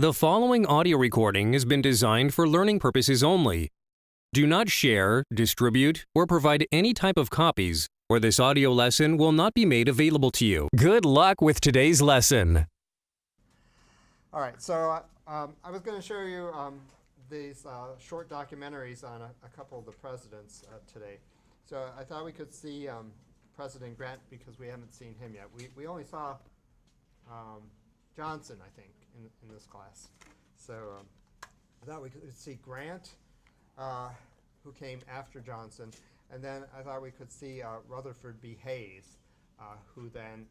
The following audio recording has been designed for learning purposes only. Do not share, distribute, or provide any type of copies, or this audio lesson will not be made available to you. Good luck with today's lesson. All right, so I was going to show you these short documentaries on a couple of the presidents today. So I thought we could see President Grant because we haven't seen him yet. We only saw Johnson, I think, in this class. So I thought we could see Grant, who came after Johnson, and then I thought we could see Rutherford B. Hayes, who then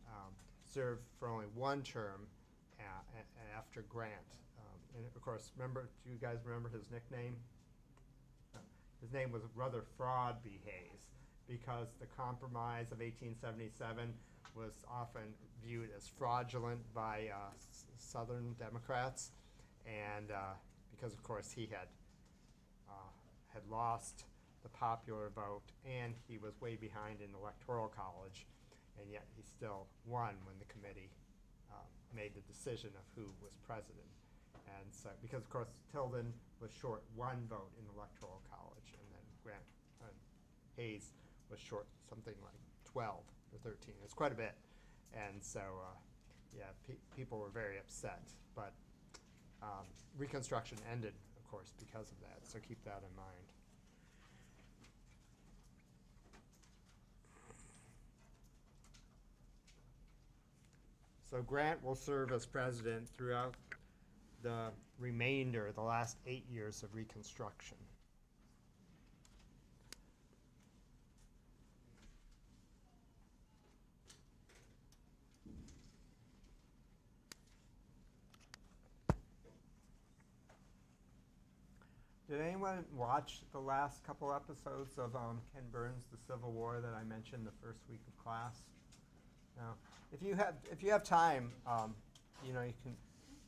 served for only one term after Grant. And of course, do you guys remember his nickname? His name was Rutherford B. Hayes because the Compromise of 1877 was often viewed as fraudulent by Southern Democrats, and because of course he had lost the popular vote, and he was way behind in Electoral College, and yet he still won when the committee made the decision of who was president. And so, because of course Tilden was short one vote in Electoral College, and then Hayes was short something like 12 or 13. It's quite a bit. And so, people were very upset. But Reconstruction ended, of course, because of that. So keep that in mind. So Grant will serve as president throughout the remainder, the last 8 years of Reconstruction. Did anyone watch the last couple episodes of Ken Burns' The Civil War that I mentioned the first week of class? No. If you have time, you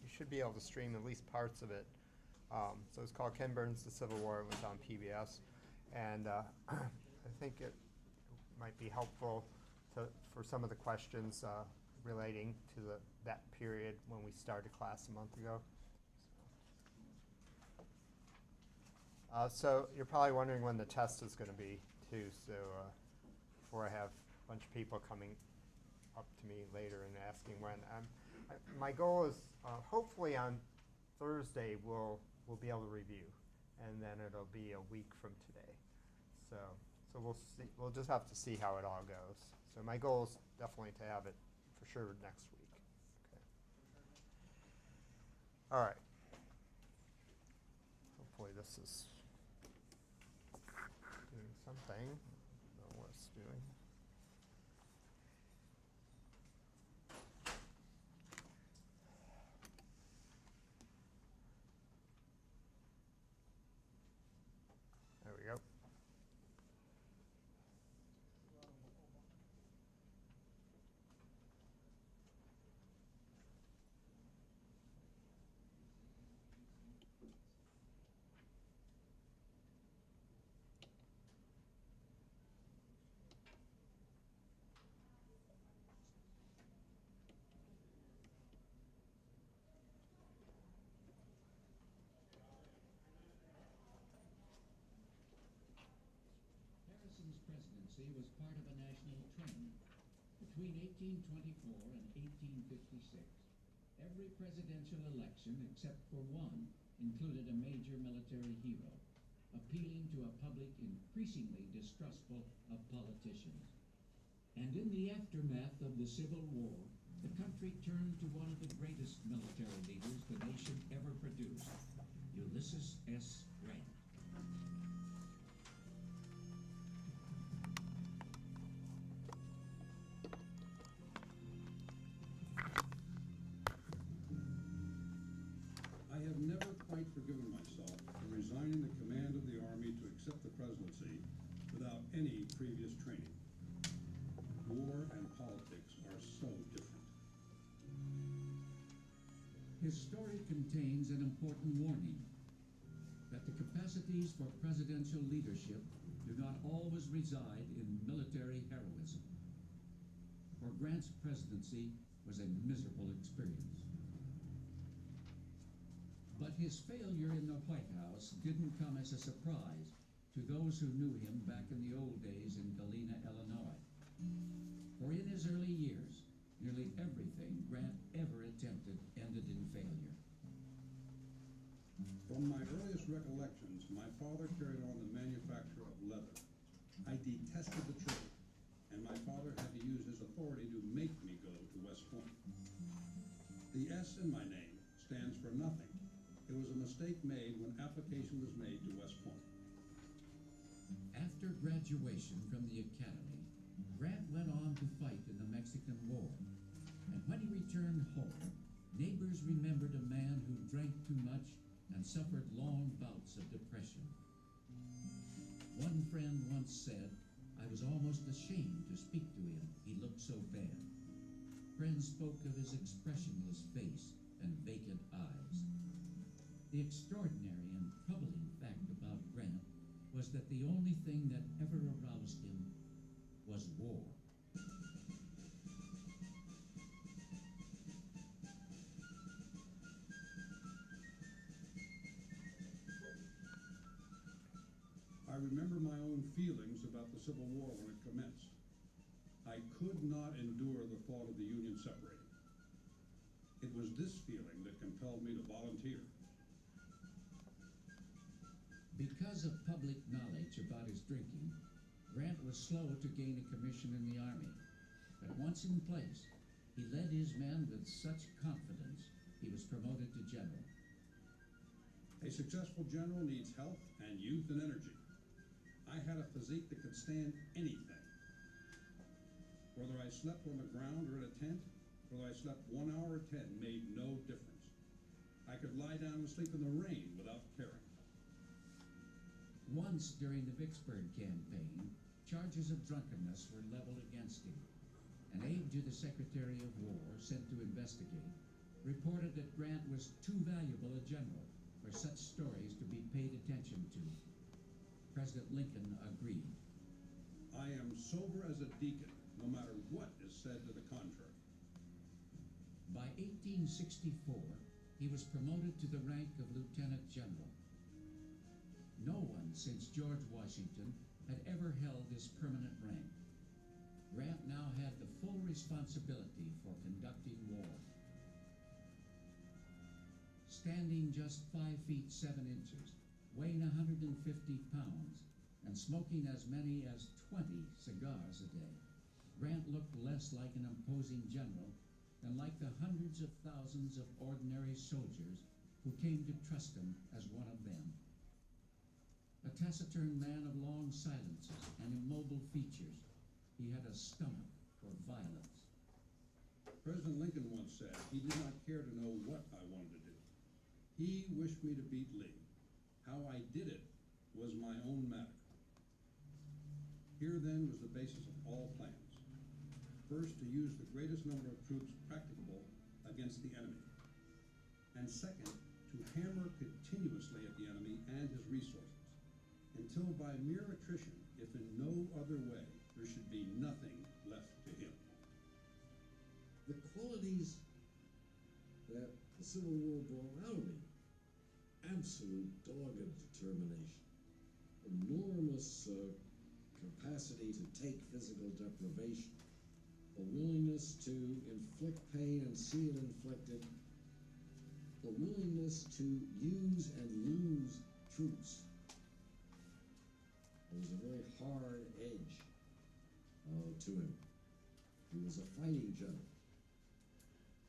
should be able to stream at least parts of it. So it's called Ken Burns' The Civil War. It was on PBS, and I think it might be helpful for some of the questions relating to that period when we started class a month ago. So you're probably wondering when the test is going to be, too, so before I have a bunch of people coming up to me later and asking when. My goal is hopefully on Thursday we'll be able to review, and then it'll be a week from today. So we'll see. We'll just have to see how it all goes. So my goal is definitely to have it for sure next week. Okay. All right. Hopefully this is doing something. I don't know what it's doing. There we go. Presidency was part of a national trend. Between 1824 and 1856, every presidential election except for one included a major military hero, appealing to a public increasingly distrustful of politicians. And in the aftermath of the Civil War, the country turned to one of the greatest military leaders the nation ever produced, Ulysses S. Grant. I have never quite forgiven myself for resigning the command of the Army to accept the presidency without any previous training. War and politics are so different. His story contains an important warning that the capacities for presidential leadership do not always reside in military heroism. For Grant's presidency was a miserable experience. his failure in the White House didn't come as a surprise to those who knew him back in the old days in Galena, Illinois. For in his early years, nearly everything Grant ever attempted ended in failure. From my earliest recollections, my father carried on the manufacture of leather. I detested the trade, and my father had to use his authority to make me go to West Point. The S in my name stands for nothing. It was a mistake made when application was made to West Point. After graduation from the academy, Grant went on to fight in the Mexican War. And when he returned home, neighbors remembered a man who drank too much and suffered long bouts of depression. One friend once said, "I was almost ashamed to speak to him. He looked so bad." Friends spoke of his expressionless face and vacant eyes. The extraordinary and troubling fact about Grant was that the only thing that ever aroused him was war. I remember my own feelings about the Civil War when it commenced. I could not endure the thought of the Union separating. It was this feeling that compelled me to volunteer. Because of public knowledge about his drinking, Grant was slow to gain a commission in the Army. But once in place, he led his men with such confidence, he was promoted to general. A successful general needs health and youth and energy. I had a physique that could stand anything. Whether I slept on the ground or in a tent, whether I slept 1 hour or 10 made no difference. I could lie down and sleep in the rain without caring. Once during the Vicksburg campaign, charges of drunkenness were leveled against him. An aide to the Secretary of War, sent to investigate, reported that Grant was too valuable a general for such stories to be paid attention to. President Lincoln agreed. I am sober as a deacon, no matter what is said to the contrary. By 1864, he was promoted to the rank of Lieutenant General. No one since George Washington had ever held this permanent rank. Grant now had the full responsibility for conducting war. Standing just 5 feet 7 inches, weighing 150 pounds, and smoking as many as 20 cigars a day, Grant looked less like an imposing general than like the hundreds of thousands of ordinary soldiers who came to trust him as one of them. A taciturn man of long silences and immobile features, he had a stomach for violence. President Lincoln once said he did not care to know what I wanted to do. He wished me to beat Lee. How I did it was my own matter. Here then was the basis of all plans. First, to use the greatest number of troops practicable against the enemy. And second, to hammer continuously at the enemy and his resources, until by mere attrition, if in no other way, there should be nothing left to him. The qualities that the Civil War brought out of me: absolute dogged determination, enormous capacity to take physical deprivation, a willingness to inflict pain and see it inflicted, a willingness to use and lose troops. There was a very hard edge to him. He was a fighting general,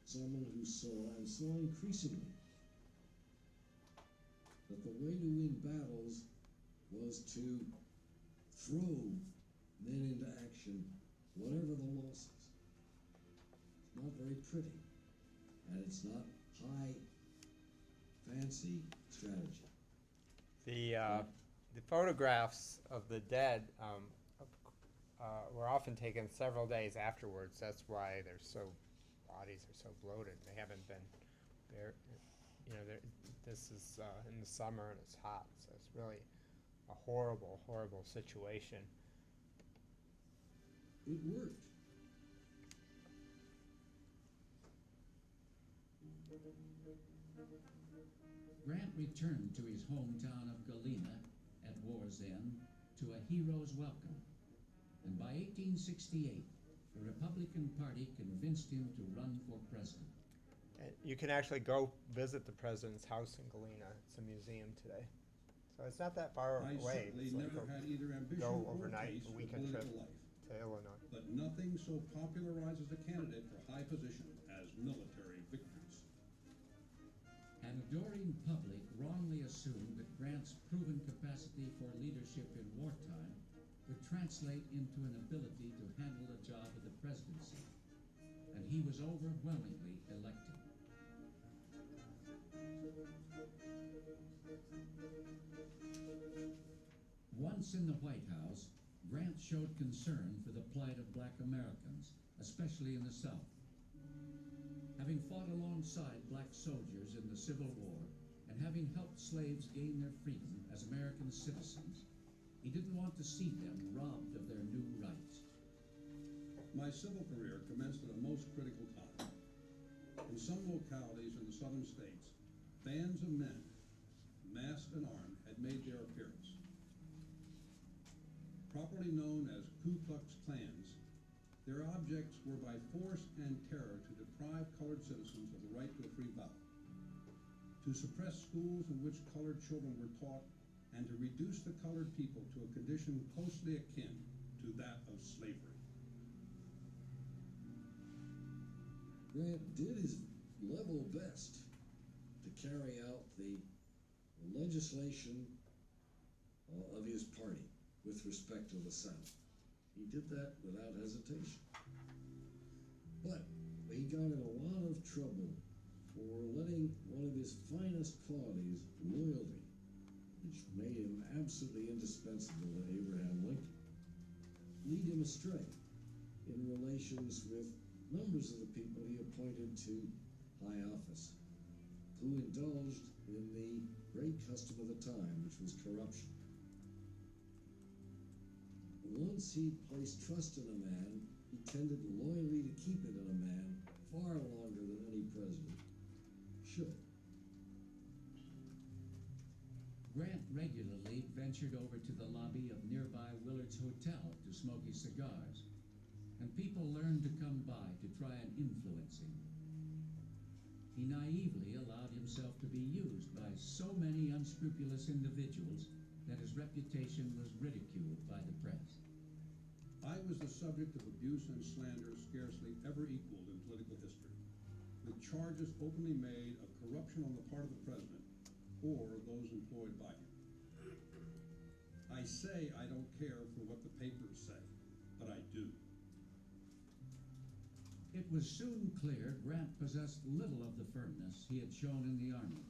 someone who saw, and saw increasingly, that the way to win battles was to throw men into action, whatever the losses. It's not very pretty, and it's not high, fancy strategy. The photographs of the dead were often taken several days afterwards. That's why bodies are so bloated. They haven't been there. This is in the summer and it's hot, so it's really a horrible, horrible situation. It worked. Grant returned to his hometown of Galena at war's end to a hero's welcome, and by 1868, the Republican Party convinced him to run for president. And you can actually go visit the president's house in Galena. It's a museum today. So it's not that far I away. certainly It's like never had either ambition go or overnight, taste a for weekend trip political life. to Illinois. But nothing so popularizes a candidate for high position as military victories. An adoring public wrongly assumed that Grant's proven capacity for leadership in wartime would translate into an ability to handle the job of the presidency, and he was overwhelmingly elected. Once in the White House, Grant showed concern for the plight of black Americans, especially in the South. Having fought alongside black soldiers in the Civil War and having helped slaves gain their freedom as American citizens, he didn't want to see them robbed of their new rights. My civil career commenced at a most critical time. In some localities in the southern states, bands of men, masked and armed, had made their appearance. Properly known as Ku Klux Klans, their objects were by force and terror to deprive colored citizens of the right to a free ballot, to suppress schools in which colored children were taught, and to reduce the colored people to a condition closely akin to that of slavery. Grant did his level best to carry out the legislation of his party with respect to the South. He did that without hesitation. But he got in a lot of trouble for letting one of his finest qualities, loyalty, which made him absolutely indispensable to Abraham Lincoln, lead him astray in relations with numbers of the people he appointed to high office, who indulged in the great custom of the time, which was corruption. Once he placed trust in a man, he tended loyally to keep it in a man far longer than any president should. Grant regularly ventured over to the lobby of nearby Willard's Hotel to smoke his cigars, and people learned to come by to try and influence him. He naively allowed himself to be used by so many unscrupulous individuals that his reputation was ridiculed by the press. I was the subject of abuse and slander scarcely ever equaled in political history, with charges openly made of corruption on the part of the president or those employed by him. I say I don't care for what the papers say, but I do. It was soon clear Grant possessed little of the firmness he had shown in the Army.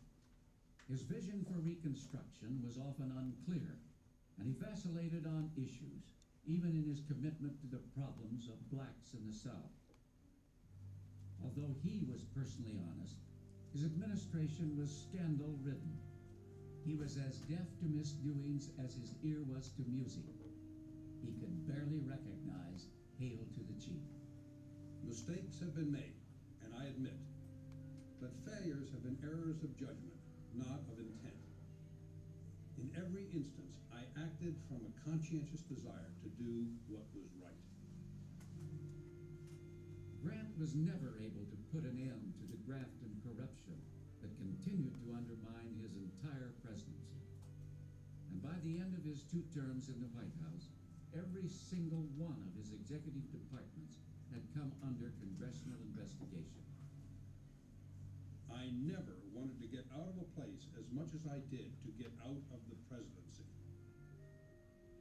His vision for Reconstruction was often unclear, and he vacillated on issues, even in his commitment to the problems of blacks in the South. Although he was personally honest, his administration was scandal-ridden. He was as deaf to misdoings as his ear was to music. He could barely recognize "Hail to the Chief." Mistakes have been made, and I admit, but failures have been errors of judgment, not of intent. In every instance, I acted from a conscientious desire to do what was right. Grant was never able to put an end to the graft and corruption that continued to undermine his entire presidency. And by the end of his 2 terms in the White House, every single one of his executive departments had come under congressional investigation. I never wanted to get out of a place as much as I did to get out of the presidency.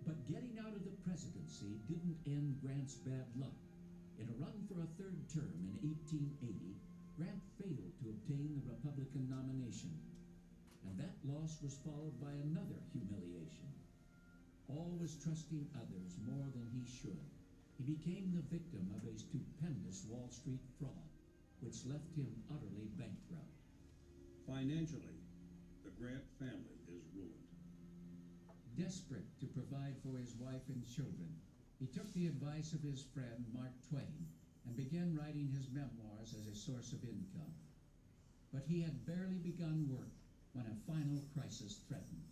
But getting out of the presidency didn't end Grant's bad luck. In a run for a 3rd term in 1880, Grant failed to obtain the Republican nomination, and that loss was followed by another humiliation. Always trusting others more than he should, he became the victim of a stupendous Wall Street fraud, which left him utterly bankrupt. Financially, the Grant family is ruined. Desperate to provide for his wife and children, he took the advice of his friend Mark Twain and began writing his memoirs as a source of income. But he had barely begun work final crisis threatened.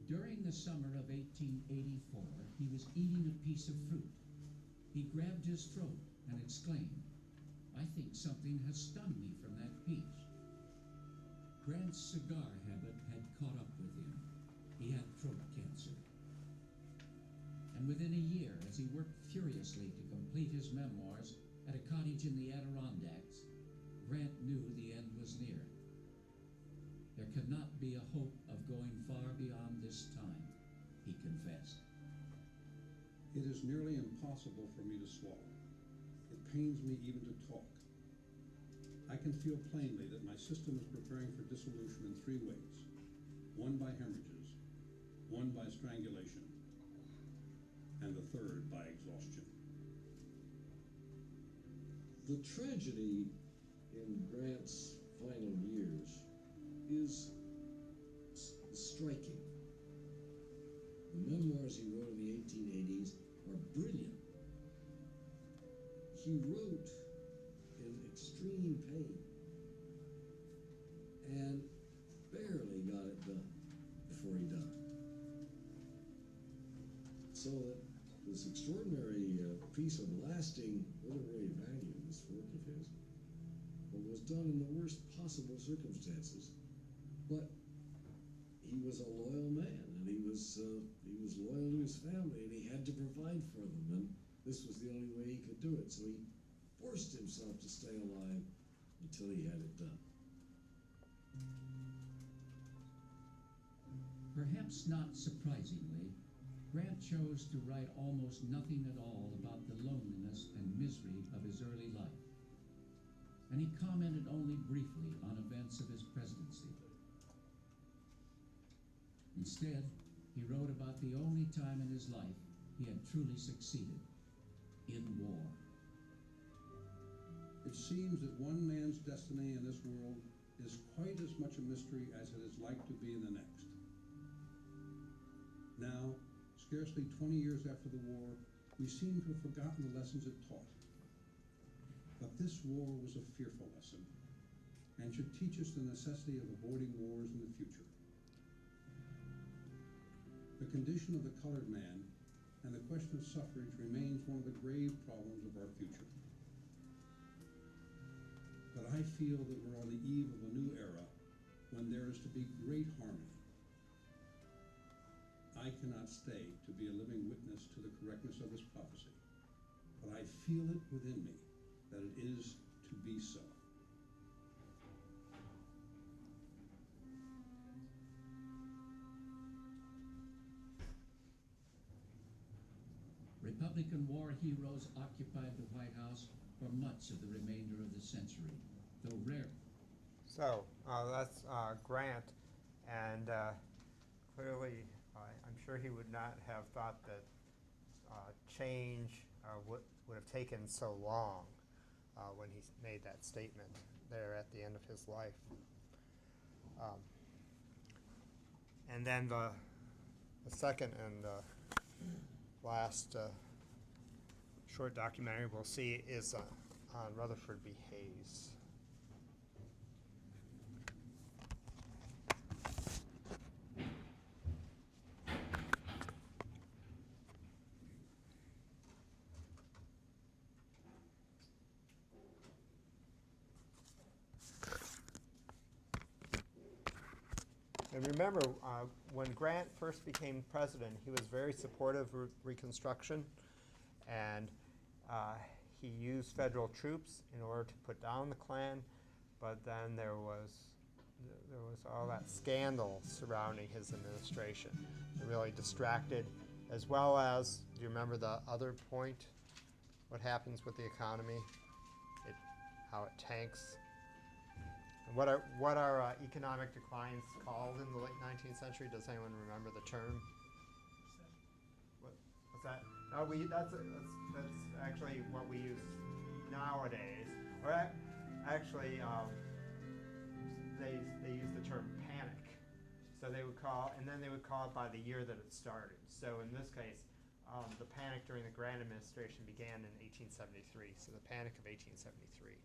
During the summer of 1884, he was eating a piece of fruit. He grabbed his throat and exclaimed, "I think something has stung me from that piece." Grant's cigar habit had caught up with him. He had throat cancer. And within a year, as he worked furiously to complete his memoirs at a cottage in the Adirondacks, Grant knew the end was near. There could not be a hope of going far beyond this time, he confessed. It is nearly impossible for me to swallow. It pains me even to talk. I can feel plainly that my system is preparing for dissolution in 3 ways. One by hemorrhages, one by strangulation, and the third by exhaustion. The tragedy in Grant's final years is striking. The memoirs he wrote in the 1880s are brilliant. He wrote in extreme pain and barely got it done before he died. So that this extraordinary piece of lasting literary value, this work of his, was done in the worst possible circumstances. But he was a loyal man, and he was loyal to his family, and he had to provide for them, and this was the only way he could do it. So he forced himself to stay alive until he had it done. Perhaps not surprisingly, Grant chose to write almost nothing at all about the loneliness and misery of his early life, and he commented only briefly on events of his presidency. Instead, he wrote about the only time in his life he had truly succeeded, in war. It seems that one man's destiny in this world is quite as much a mystery as it is like to be in the next. Now, scarcely 20 years after the war, we seem to have forgotten the lessons it taught. But this war was a fearful lesson, and should teach us the necessity of avoiding wars in the future. The condition of the colored man and the question of suffrage remains one of the grave problems of our future. But I feel that we're on the eve of a new era when there is to be great harmony. I cannot stay to be a living witness to the correctness of this prophecy, but I feel it within me that it is to be so. Republican war heroes occupied the White House for much of the remainder of the century, though rare. So that's Grant, and clearly I'm sure he would not have thought that change would have taken so long when he made that statement there at the end of his life. And then the second and last short documentary we'll see is on Rutherford B. Hayes. And remember, when Grant first became president, he was very supportive of Reconstruction, and he used federal troops in order to put down the Klan. But then there was all that scandal surrounding his administration. It really distracted, as well as, do you remember the other point? What happens with the economy? How it tanks. What are economic declines called in the late 19th century? Does anyone remember the term? What's that? No, that's actually what we use nowadays. Or actually, they use the term panic. So they would call it by the year that it started. So in this case, the panic during the Grant administration began in 1873. So the Panic of 1873.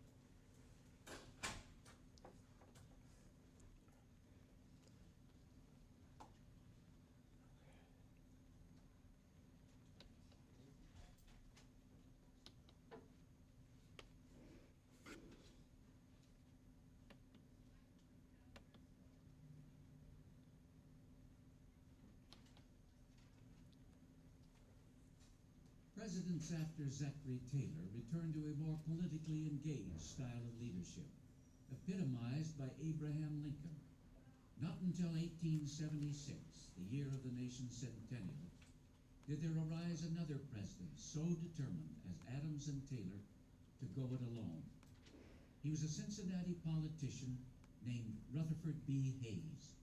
presidents after Zachary Taylor returned to a more politically engaged style of leadership, epitomized by Abraham Lincoln. Not until 1876, the year of the nation's centennial, did there arise another president so determined as Adams and Taylor to go it alone. He was a Cincinnati politician named Rutherford B. Hayes.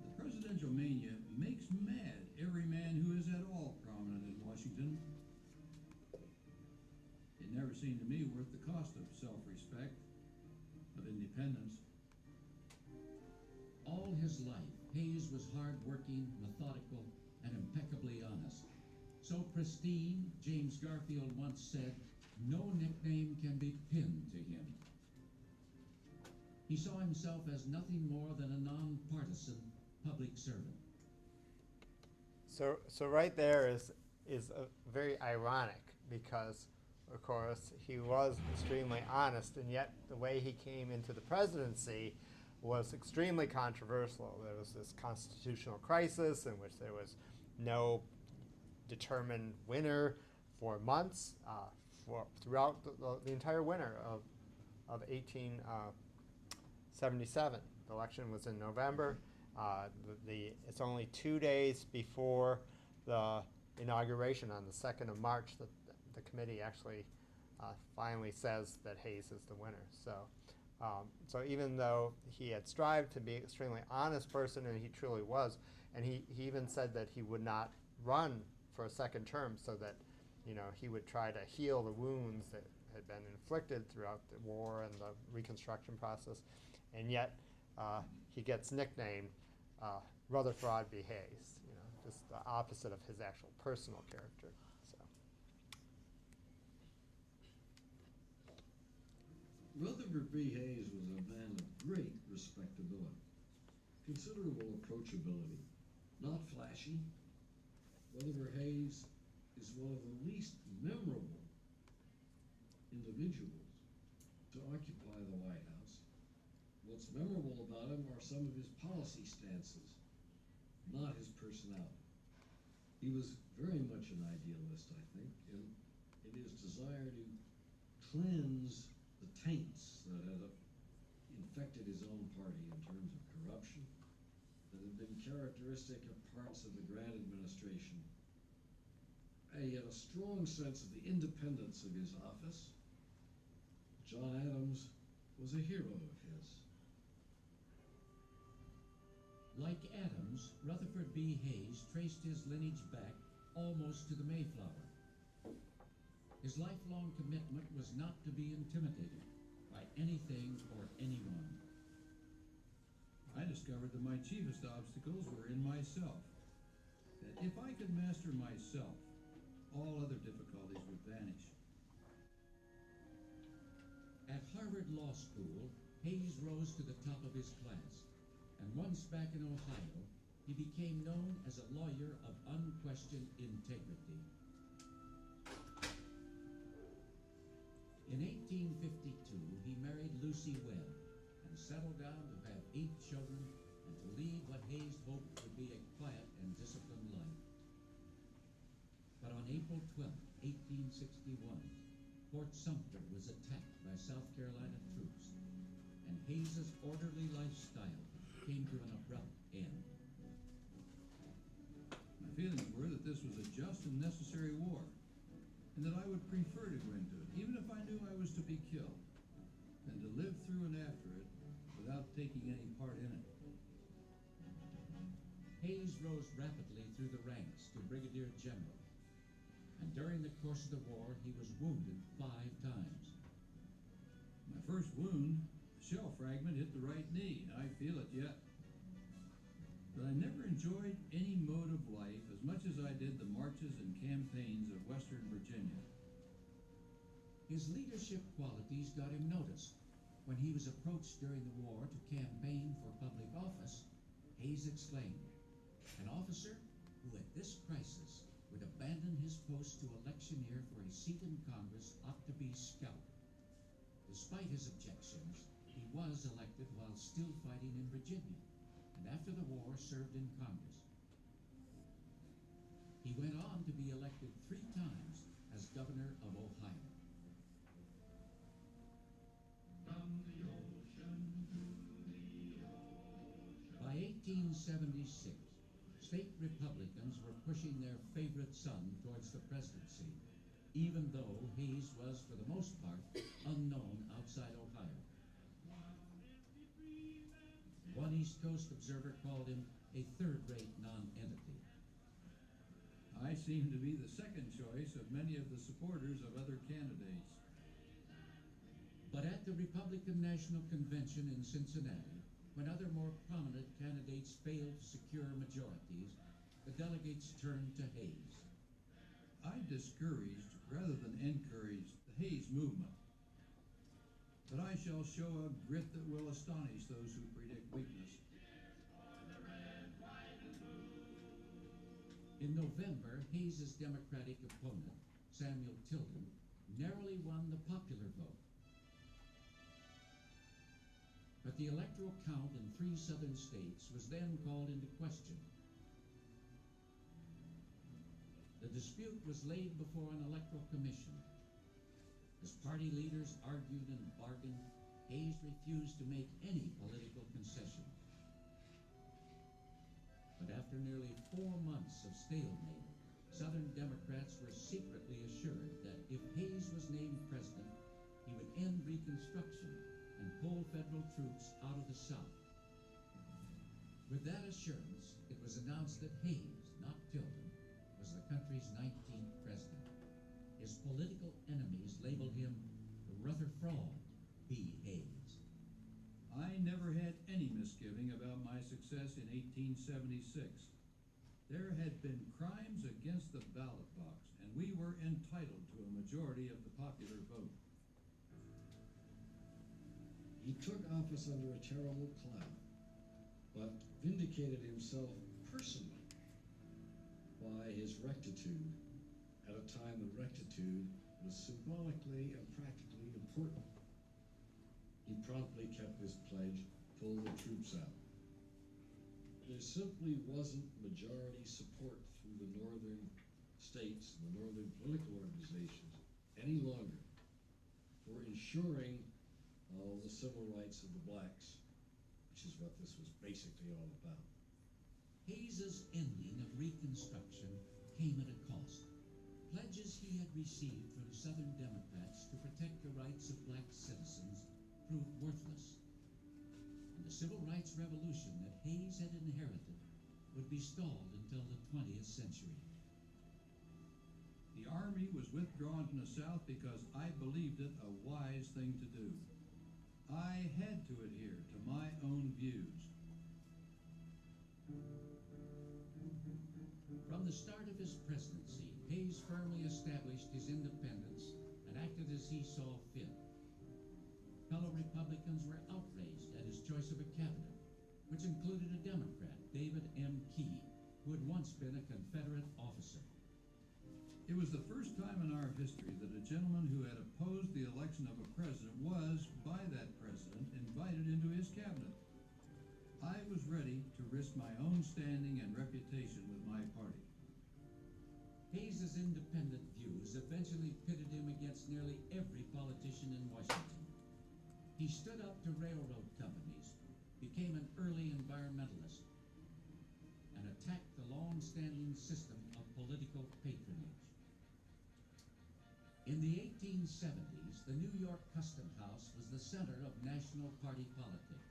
The presidential mania makes mad every man who is at all prominent in Washington. It never seemed to me worth the cost of self-respect, of independence. All his life, Hayes was hard-working, methodical, and impeccably honest. So pristine, James Garfield once said, no nickname can be pinned to him. He saw himself as nothing more than a nonpartisan public servant. So right there is very ironic because, of course, he was extremely honest, and yet the way he came into the presidency was extremely controversial. There was this constitutional crisis in which there was no determined winner for months, throughout the entire winter of 1877. The election was in November. It's only 2 days before the inauguration on the 2nd of March that the committee actually finally says that Hayes is the winner. So even though he had strived to be an extremely honest person, and he truly was, and he even said that he would not run for a second term so that, he would try to heal the wounds that had been inflicted throughout the war and the Reconstruction process, and yet he gets nicknamed Rutherford B. Hayes, just the opposite of his actual personal character. So. Rutherford B. Hayes was a man of great respectability, considerable approachability, not flashy. Rutherford Hayes is one of the least memorable individuals to occupy the White House. What's memorable about him are some of his policy stances, not his personality. He was very much an idealist, I think, in his desire to cleanse the taints that had infected his own party in terms of corruption that had been characteristic of parts of the Grant administration. He had a strong sense of the independence of his office. John Adams was a hero of his. Like Adams, Rutherford B. Hayes traced his lineage back almost to the Mayflower. His lifelong commitment was not to be intimidated by anything or anyone. I discovered that my chiefest obstacles were in myself. That if I could master myself, all other difficulties would vanish. At Harvard Law School, Hayes rose to the top of his class, and once back in Ohio, he became known as a lawyer of unquestioned integrity. In 1852, he married Lucy Webb and settled down to have 8 children and to lead what Hayes hoped would be a quiet and disciplined life. But on April 12, 1861, Fort Sumter was attacked by South Carolina troops, and Hayes's orderly lifestyle came to an abrupt end. My feelings were that this was a just and necessary war, and that I would prefer to go into it, even if I knew I was to be killed, than to live through and after it without taking any part in it. Hayes rose rapidly through the ranks to brigadier general, and during the course of the war, he was wounded 5 times. My first wound, a shell fragment hit the right knee, and I feel it yet. But I never enjoyed any mode of life as much as I did the marches and campaigns of Western Virginia. His leadership qualities got him noticed. When he was approached during the war to campaign for public office, Hayes exclaimed, "An officer who at this crisis would abandon his post to electioneer for a seat in Congress ought to be scalped." Despite his objections, was elected while still fighting in Virginia, and after the war served in Congress. He went on to be elected 3 times as governor of Ohio. By 1876, state Republicans were pushing their favorite son towards the presidency, even though Hayes was, for the most part, unknown outside Ohio. One East Coast observer called him a third-rate non-entity. I seem to be the second choice of many of the supporters of other candidates. But at the Republican National Convention in Cincinnati, when other more prominent candidates failed to secure majorities, the delegates turned to Hayes. I discouraged rather than encouraged the Hayes movement. But I shall show a grit that will astonish those who predict weakness. In November, Hayes's Democratic opponent, Samuel Tilden, narrowly won the popular vote. But the electoral count in 3 southern states was then called into question. The dispute was laid before an electoral commission. As party leaders argued and bargained, Hayes refused to make any political concessions. But after nearly 4 months of stalemate, Southern Democrats were secretly assured that if Hayes was named president, he would end Reconstruction and pull federal troops out of the South. With that assurance, it was announced that Hayes, not Tilden, was the country's 19th president. His political enemies labeled him the Rutherford B. Hayes. I never had any misgiving about my success in 1876. There had been crimes against the ballot box, and we were entitled to a majority of the popular vote. He took office under a terrible cloud, but vindicated himself personally by his rectitude at a time when rectitude was symbolically and practically important. He promptly kept his pledge, pulled the troops out. There simply wasn't majority support through the northern states, the northern political organizations, any longer for ensuring the civil rights of the blacks, which is what this was basically all about. Hayes's ending of Reconstruction came at a cost. Pledges he had received from Southern Democrats to protect the rights of black citizens proved worthless. And the civil rights revolution that Hayes had inherited would be stalled until the 20th century. The Army was withdrawn from the South because I believed it a wise thing to do. I had to adhere to my own views. From the start of his presidency, Hayes firmly established his independence and acted as he saw fit. Fellow Republicans were outraged at his choice of a cabinet, which included a Democrat, David M. Key, who had once been a Confederate officer. It was the first time in our history that a gentleman who had opposed the election of a president was, by that president, invited into his cabinet. I was ready to risk my own standing and reputation with my party. Hayes's independent views eventually pitted him against nearly every politician in Washington. He stood up to railroad companies, became an early environmentalist, and attacked the long-standing system of political patronage. In the 1870s, the New York Custom House was the center of national party politics.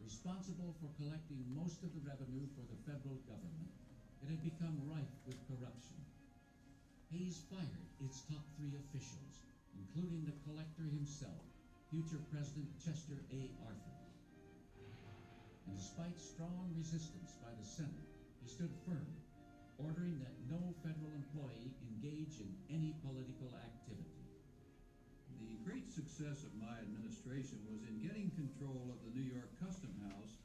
Responsible for collecting most of the revenue for the federal government, it had become rife with corruption. Hayes fired its top 3 officials, including the collector himself, future President Chester A. Arthur. And despite strong resistance by the Senate, he stood firm, ordering that no federal employee engage in any political activity. The great success of my administration was in getting control of the New York Custom House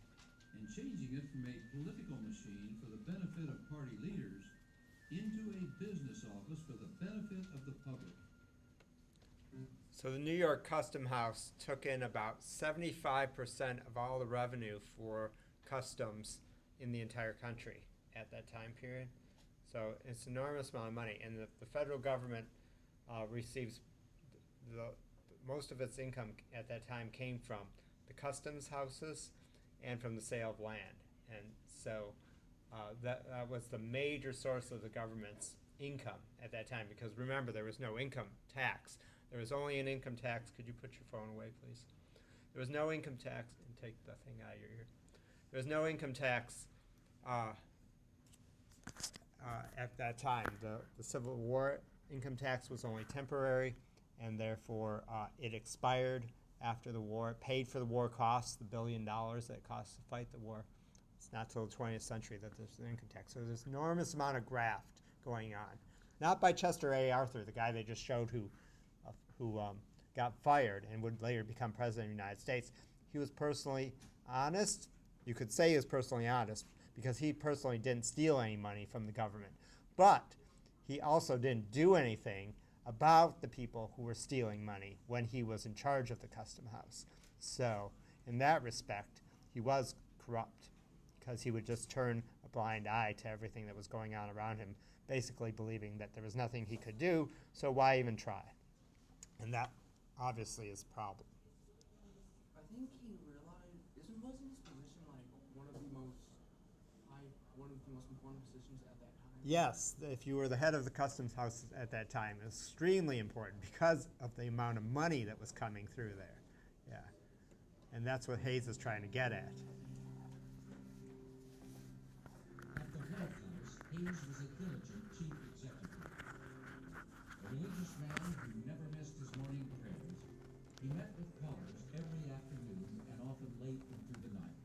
and changing it from a political machine for the benefit of party leaders into a business office for the benefit of the public. So the New York Custom House took in about 75% of all the revenue for customs in the entire country at that time period. So it's an enormous amount of money, and the federal government receives most of its income at that time came from the customs houses and from the sale of land. And so that was the major source of the government's income at that time, because remember, there was no income tax. There was only an income tax. Could you put your phone away, please? There was no income tax, and take the thing out of your ear. There was no income tax at that time. The Civil War income tax was only temporary, and therefore it expired after the war. It paid for the war costs, the $1 billion that it cost to fight the war. It's not till the 20th century that there's an income tax. So there's an enormous amount of graft going on. Not by Chester A. Arthur, the guy they just showed who got fired and would later become president of the United States. He was personally honest. You could say he was personally honest because he personally didn't steal any money from the government. But he also didn't do anything about the people who were stealing money when he was in charge of the custom house. So in that respect, he was corrupt because he would just turn a blind eye to everything that was going on around him, basically believing that there was nothing he could do, so why even try? And that obviously is a problem. I think he realized, wasn't his position like one of the most important positions at that time? Yes, if you were the head of the customs house at that time, it was extremely important because of the amount of money that was coming through there. Yeah, and that's what Hayes is trying to get at. At the White House, Hayes was a diligent chief executive. A religious man who never missed his morning prayers, he met with callers every afternoon and often late into the night.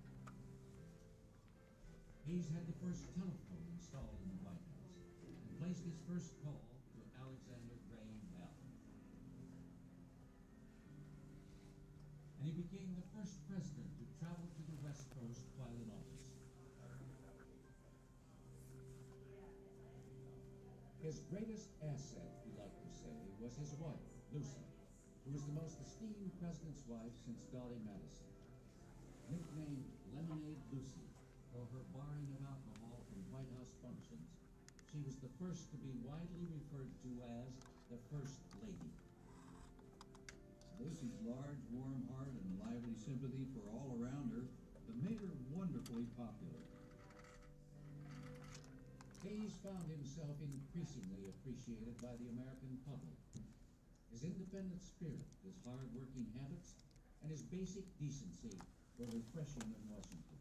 Hayes had the first telephone installed in the White House and placed his first call to Alexander Graham Bell. And he became the first president to travel to the West Coast while in office. His greatest asset, we like to say, was his wife, Lucy, who was the most esteemed president's wife since Dolly Madison. Nicknamed Lemonade Lucy for her barring of alcohol from White House functions, she was the first to be widely referred to as the First Lady. Lucy's large, warm heart and lively sympathy for all around her made her wonderfully popular. Hayes found himself increasingly appreciated by the American public. His independent spirit, his hard-working habits, and his basic decency were refreshing in Washington.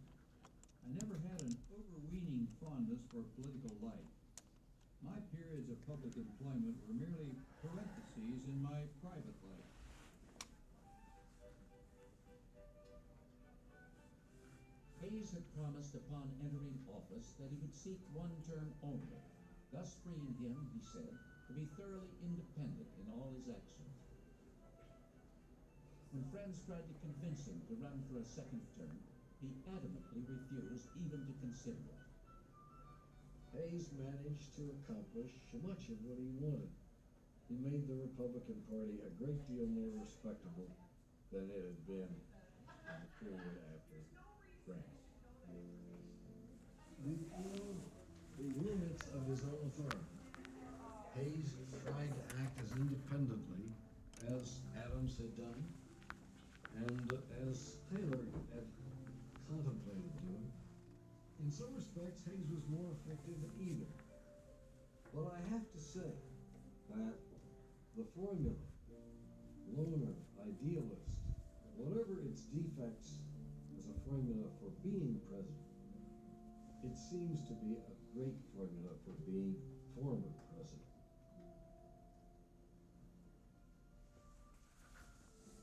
I never had an overweening fondness for political life. My periods of public employment were merely parentheses in my private life. Hayes had promised upon entering office that he would seek one term only, thus freeing him, he said, to be thoroughly independent in all his actions. When friends tried to convince him to run for a second term, he adamantly refused even to consider it. Hayes managed to accomplish much of what he wanted. He made the Republican Party a great deal more respectable than it had been in the period after Grant. Within the limits of his own authority, Hayes tried to act as independently as Adams had done and as Taylor had contemplated doing. In some respects, Hayes was more effective than either. But I have to say that the formula, loner, idealist, whatever its defects as a formula for being president, it seems to be a great formula for being former president.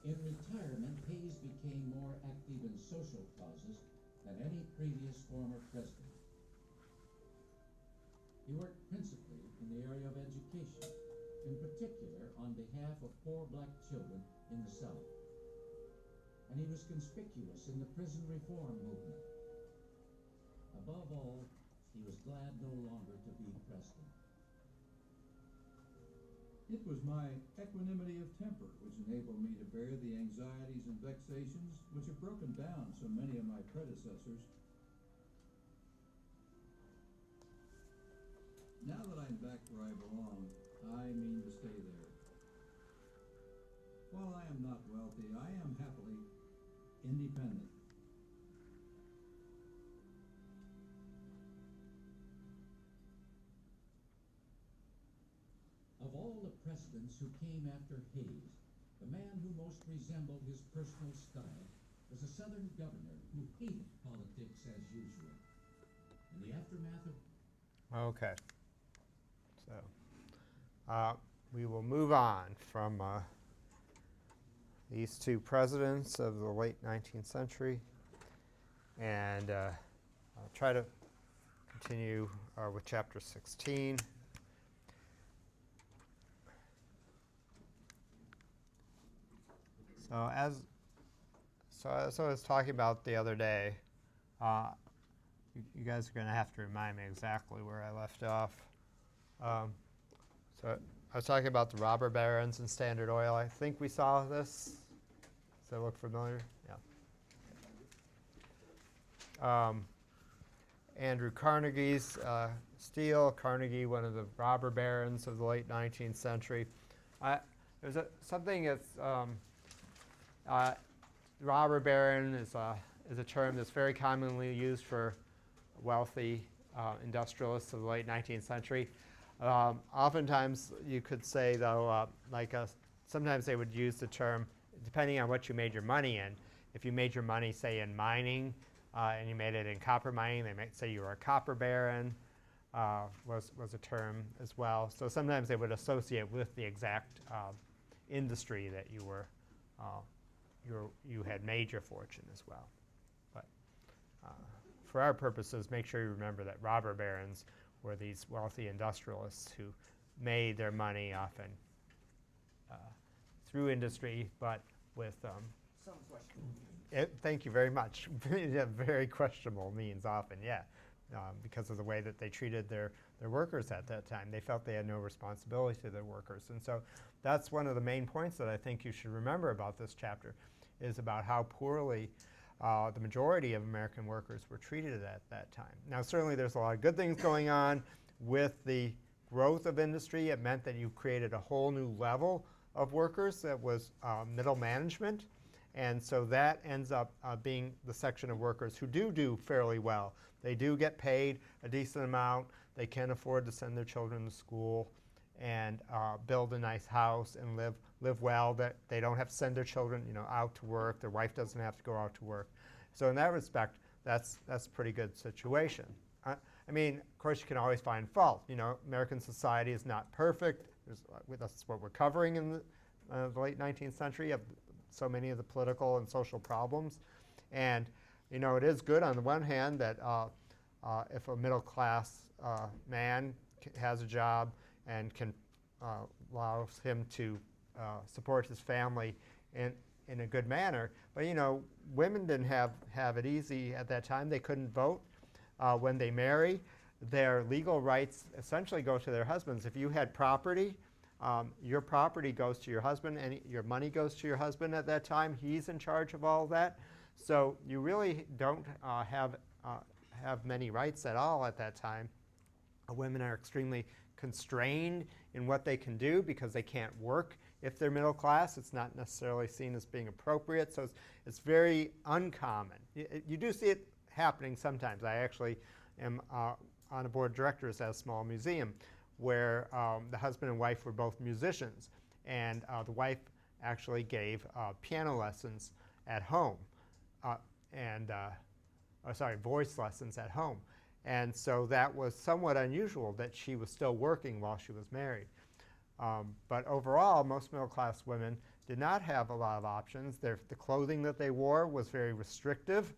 In retirement, Hayes became more active in social causes than any previous former president. He worked principally in the area of education, in particular on behalf of poor black children in the South. And he was conspicuous in the prison reform movement. Above all, he was glad no longer to be president. It was my equanimity of temper which enabled me to bear the anxieties and vexations which have broken down so many of my predecessors. Now that I'm back where I belong, I mean to stay there. While I am not wealthy, I am happily independent. Of all the presidents who came after Hayes, the man who most resembled his personal style was a Southern governor who hated politics as usual. In the aftermath of Okay. So we will move on from these two presidents of the late 19th century, and I'll try to continue with chapter 16. So as I was talking about the other day, you guys are going to have to remind me exactly where I left off. So I was talking about the robber barons and Standard Oil. I think we saw this. Does that look familiar? Yeah. Andrew Carnegie's steel. Carnegie, one of the robber barons of the late 19th century. There's something that's robber baron is a term that's very commonly used for wealthy industrialists of the late 19th century. Oftentimes you could say, though, sometimes they would use the term depending on what you made your money in. If you made your money, say, in mining, and you made it in copper mining, they might say you were a copper baron, was a term as well. So sometimes they would associate with the exact industry that you had made your fortune as well. But for our purposes, make sure you remember that robber barons were these wealthy industrialists who made their money often through industry, but with Some questionable. thank you very much. Very questionable means often, yeah, because of the way that they treated their workers at that time. They felt they had no responsibility to their workers. And so that's one of the main points that I think you should remember about this chapter, is about how poorly the majority of American workers were treated at that time. Now, certainly there's a lot of good things going on with the growth of industry. It meant that you created a whole new level of workers that was middle management. And so that ends up being the section of workers who do fairly well. They do get paid a decent amount. They can afford to send their children to school and build a nice house and live well. That they don't have to send their children, out to work. Their wife doesn't have to go out to work. So in that respect, that's a pretty good situation. I mean, of course, you can always find fault. American society is not perfect. That's what we're covering in the late 19th century, of so many of the political and social problems. And it is good on the one hand that if a middle class man has a job and can allows him to support his family in a good manner. But women didn't have it easy at that time. They couldn't vote. When they marry, their legal rights essentially go to their husbands. If you had property, your property goes to your husband, and your money goes to your husband at that time. He's in charge of all that. So you really don't have many rights at all at that time. Women are extremely constrained in what they can do because they can't work. If they're middle class, it's not necessarily seen as being appropriate. So it's very uncommon. You do see it happening sometimes. I actually am on a board of directors at a small museum where the husband and wife were both musicians, and the wife actually gave piano lessons at home, voice lessons at home. And so that was somewhat unusual that she was still working while she was married. But overall, most middle-class women did not have a lot of options. The clothing that they wore was very restrictive,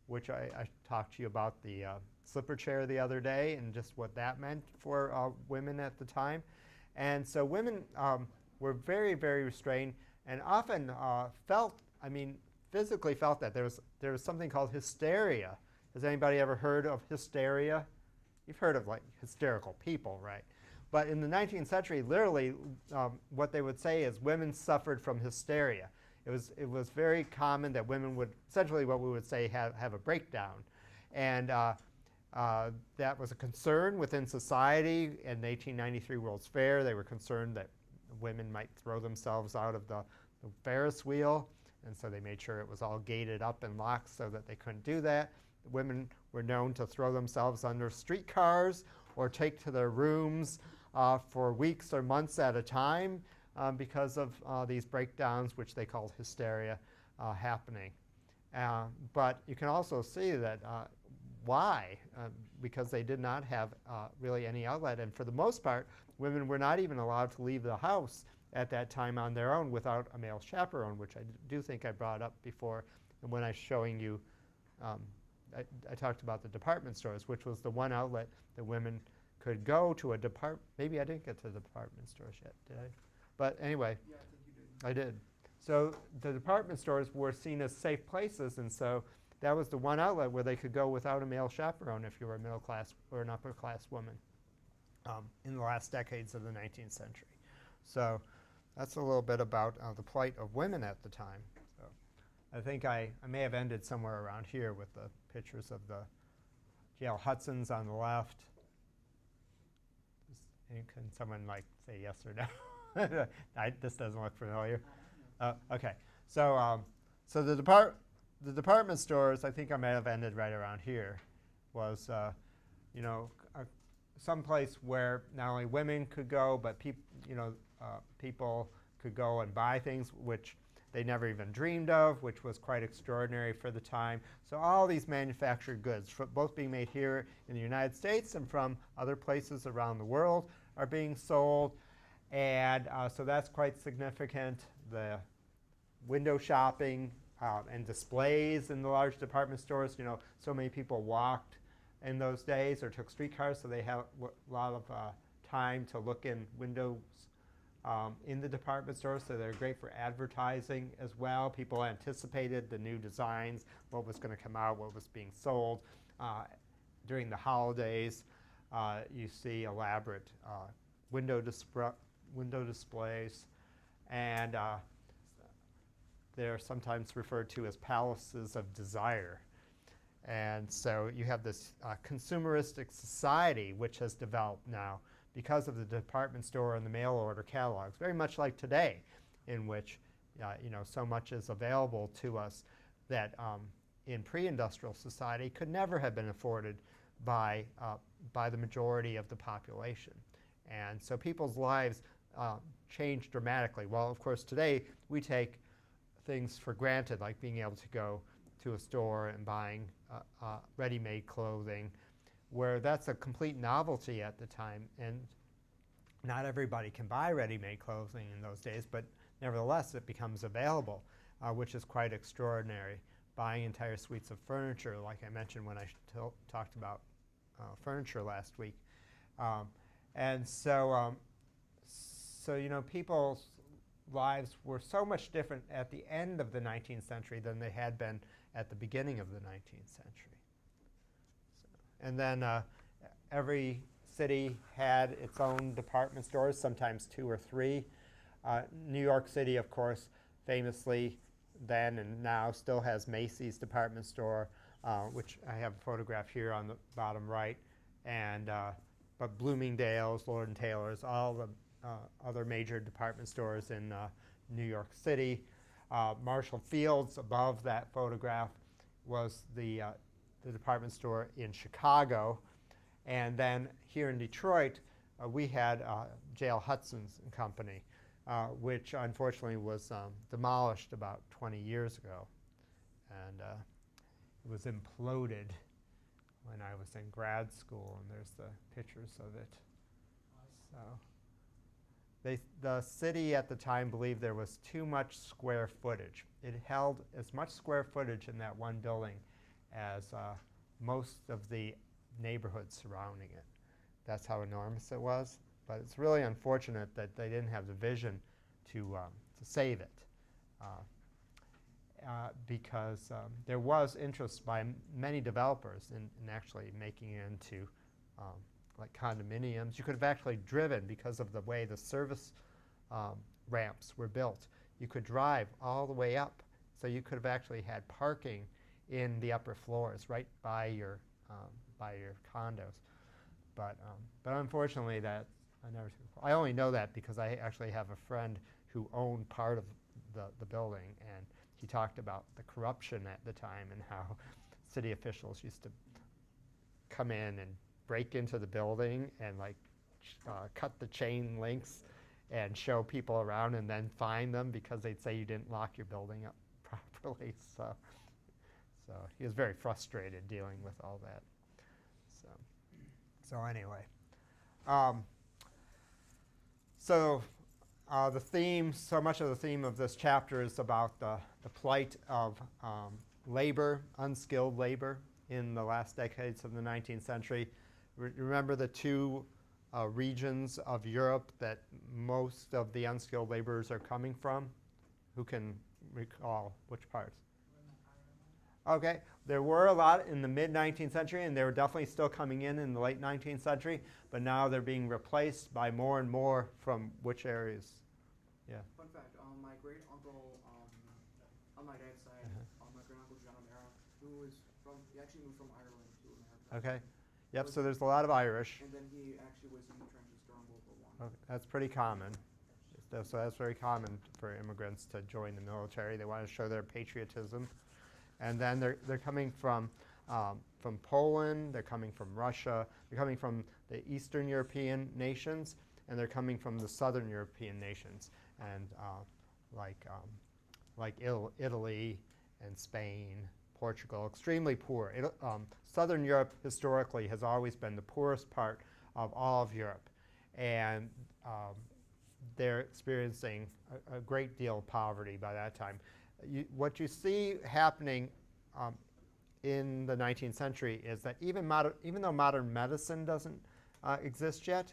which I talked to you about the slipper chair the other day and just what that meant for women at the time. And so women were very, very restrained and often physically felt that. There was something called hysteria. Has anybody ever heard of hysteria? You've heard of hysterical people, right? But in the 19th century, literally, what they would say is women suffered from hysteria. It was very common that women would, essentially what we would say, have a breakdown. And that was a concern within society. In the 1893 World's Fair, they were concerned that women might throw themselves out of the Ferris wheel. And so they made sure it was all gated up and locked so that they couldn't do that. Women were known to throw themselves under streetcars or take to their rooms for weeks or months at a time because of these breakdowns, which they called hysteria, happening. But you can also see that why? Because they did not have really any outlet. And for the most part, women were not even allowed to leave the house at that time on their own without a male chaperone, which I do think I brought up before. And when I was showing you, I talked about the department stores, which was the one outlet that women could go to a department. Maybe I didn't get to the department stores yet, did I? But anyway, Yeah, I think you did. I did. So the department stores were seen as safe places, and so that was the one outlet where they could go without a male chaperone if you were a middle class or an upper class woman in the last decades of the 19th century. So that's a little bit about the plight of women at the time. So I think I may have ended somewhere around here with the pictures of the J.L. Hudsons on the left. Can someone like say yes or no? This doesn't look familiar. Okay, so so the department stores, I think I may have ended right around here, was you know, some place where not only women could go, but people could go and buy things which they never even dreamed of, which was quite extraordinary for the time. So all these manufactured goods, both being made here in the United States and from other places around the world, are being sold. And so that's quite significant. The window shopping and displays in the large department stores, so many people walked in those days or took streetcars, so they had a lot of time to look in windows in the department stores, so they're great for advertising as well. People anticipated the new designs, what was going to come out, what was being sold. During the holidays, you see elaborate window displays, and they're sometimes referred to as palaces of desire. And so you have this consumeristic society which has developed now because of the department store and the mail order catalogs, very much like today, in which so much is available to us that in pre-industrial society could never have been afforded by the majority of the population. And so people's lives changed dramatically. Well, of course, today we take things for granted, like being able to go to a store and buying ready-made clothing, where that's a complete novelty at the time. And not everybody can buy ready-made clothing in those days, but nevertheless it becomes available, which is quite extraordinary. Buying entire suites of furniture, like I mentioned when I talked about furniture last week. And so, people's lives were so much different at the end of the 19th century than they had been at the beginning of the 19th century. And then every city had its own department stores, sometimes 2 or 3. New York City, of course, famously then and now still has Macy's department store, which I have a photograph here on the bottom right, and but Bloomingdale's, Lord & Taylor's, all the other major department stores in New York City. Marshall Field's above that photograph was the department store in Chicago. And then here in Detroit, we had J.L. Hudson's and Company, which unfortunately was demolished about 20 years ago. And it was imploded when I was in grad school, and there's the pictures of it. So the city at the time believed there was too much square footage. It held as much square footage in that one building as most of the neighborhoods surrounding it. That's how enormous it was. But it's really unfortunate that they didn't have the vision to save it, because there was interest by many developers in actually making it into like condominiums. You could have actually driven because of the way the service ramps were built. You could drive all the way up, so you could have actually had parking in the upper floors right by your condos. But unfortunately, that I only know that because I actually have a friend who owned part of the building, and he talked about the corruption at the time and how city officials used to come in and break into the building and like cut the chain links and show people around and then fine them because they'd say you didn't lock your building up properly. So he was very frustrated dealing with all that. So anyway, the theme, so much of the theme of this chapter is about the plight of labor, unskilled labor in the last decades of the 19th century. Remember the two regions of Europe that most of the unskilled laborers are coming from? Who can recall which parts? Okay, there were a lot in the mid-19th century, and they were definitely still coming in the late 19th century, but now they're being replaced by more and more from which areas? Yeah. Fun fact, my great uncle, on my dad's side, my great uncle John O'Mara, he actually moved from Ireland to America. Okay. Yep, so there's a lot of Irish. And then he actually was in the trenches during World War I. Okay, that's pretty common. So that's very common for immigrants to join the military. They want to show their patriotism. And then they're coming from Poland, they're coming from Russia, they're coming from the Eastern European nations, and they're coming from the Southern European nations, and like Italy and Spain, Portugal, extremely poor. Southern Europe historically has always been the poorest part of all of Europe, and they're experiencing a great deal of poverty by that time. What you see happening in the 19th century is that even though modern medicine doesn't exist yet,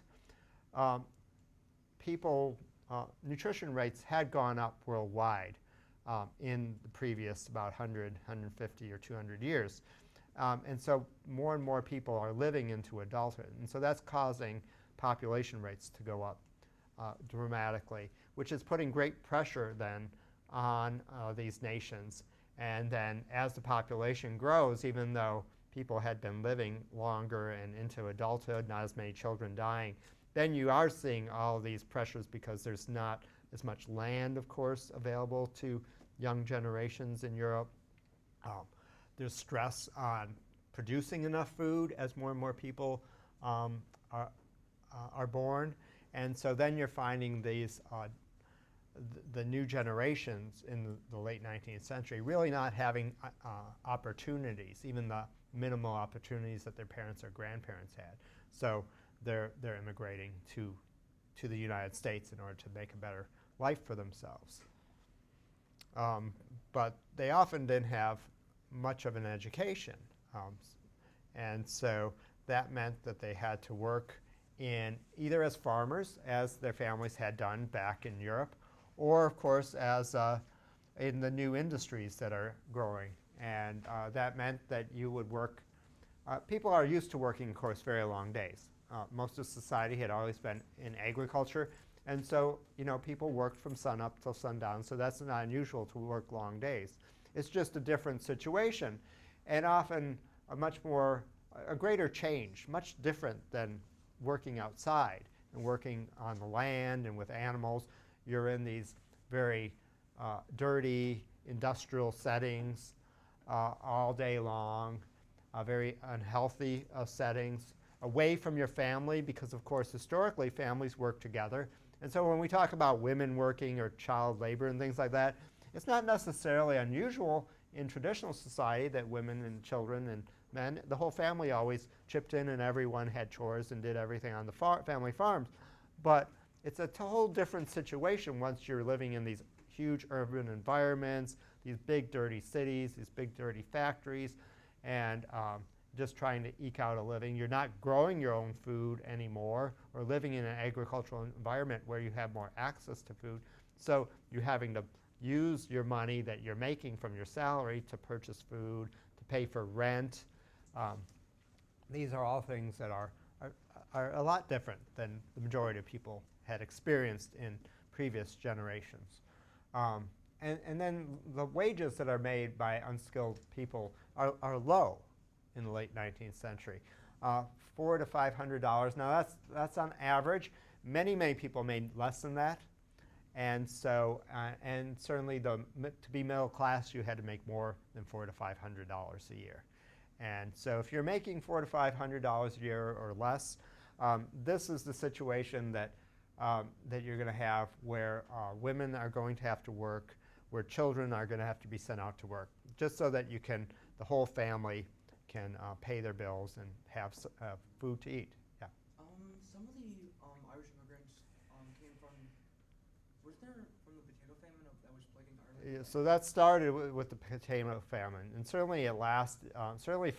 nutrition rates had gone up worldwide in the previous about 100, 150, or 200 years. And so more and more people are living into adulthood. And so that's causing population rates to go up dramatically, which is putting great pressure then on these nations. And then as the population grows, even though people had been living longer and into adulthood, not as many children dying, then you are seeing all of these pressures because there's not as much land, of course, available to young generations in Europe. There's stress on producing enough food as more and more people are born. And so then you're finding these the new generations in the late 19th century really not having opportunities, even the minimal opportunities that their parents or grandparents had. So they're immigrating to the United States in order to make a better life for themselves. But they often didn't have much of an education. And so that meant that they had to work in either as farmers, as their families had done back in Europe, or of course as in the new industries that are growing. And that meant that you would work, people are used to working, of course, very long days. Most of society had always been in agriculture, and so people worked from sun up till sundown, so that's not unusual to work long days. It's just a different situation, and often a greater change, much different than working outside and working on the land and with animals. You're in these very dirty industrial settings all day long, very unhealthy settings, away from your family because, of course, historically families work together. And so when we talk about women working or child labor and things like that, it's not necessarily unusual in traditional society that women and children and men, the whole family always chipped in and everyone had chores and did everything on the family farms. But it's a whole different situation once you're living in these huge urban environments, these big dirty cities, these big dirty factories, and just trying to eke out a living. You're not growing your own food anymore or living in an agricultural environment where you have more access to food. So you're having to use your money that you're making from your salary to purchase food, to pay for rent. These are all things that are are a lot different than the majority of people had experienced in previous generations. And then the wages that are made by unskilled people are low in the late 19th century. $400 to $500. Now that's on average. Many people made less than that. And so, and certainly to be middle class, you had to make more than $400 to $500 a year. And so if you're making $400 to $500 a year or less, this is the situation that you're going to have where women are going to have to work, where children are going to have to be sent out to work, just so that the whole family can pay their bills and have food to eat. Yeah. Some of the Irish immigrants came from. Was there from the potato famine that was plaguing Ireland? Yeah, so that started with the potato famine, and certainly it lasted. Certainly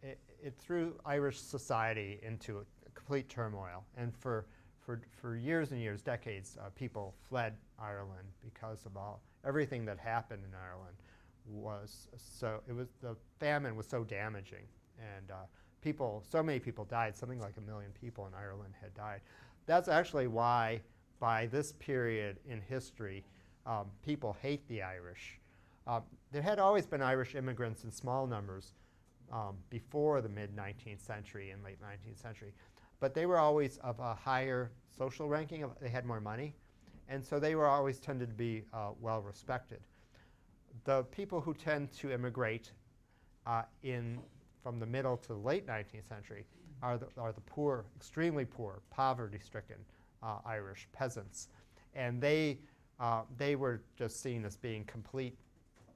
it threw Irish society into a complete turmoil, and for years and years, decades, people fled Ireland because of everything that happened in Ireland. The famine was so damaging, and so many people died. Something like 1 million people in Ireland had died. That's actually why, by this period in history, people hate the Irish. There had always been Irish immigrants in small numbers before the mid-19th century and late 19th century, but they were always of a higher social ranking. They had more money, and so they were always tended to be well respected. The people who tend to immigrate from the middle to the late 19th century are the poor, extremely poor, poverty-stricken Irish peasants, and they were just seen as being complete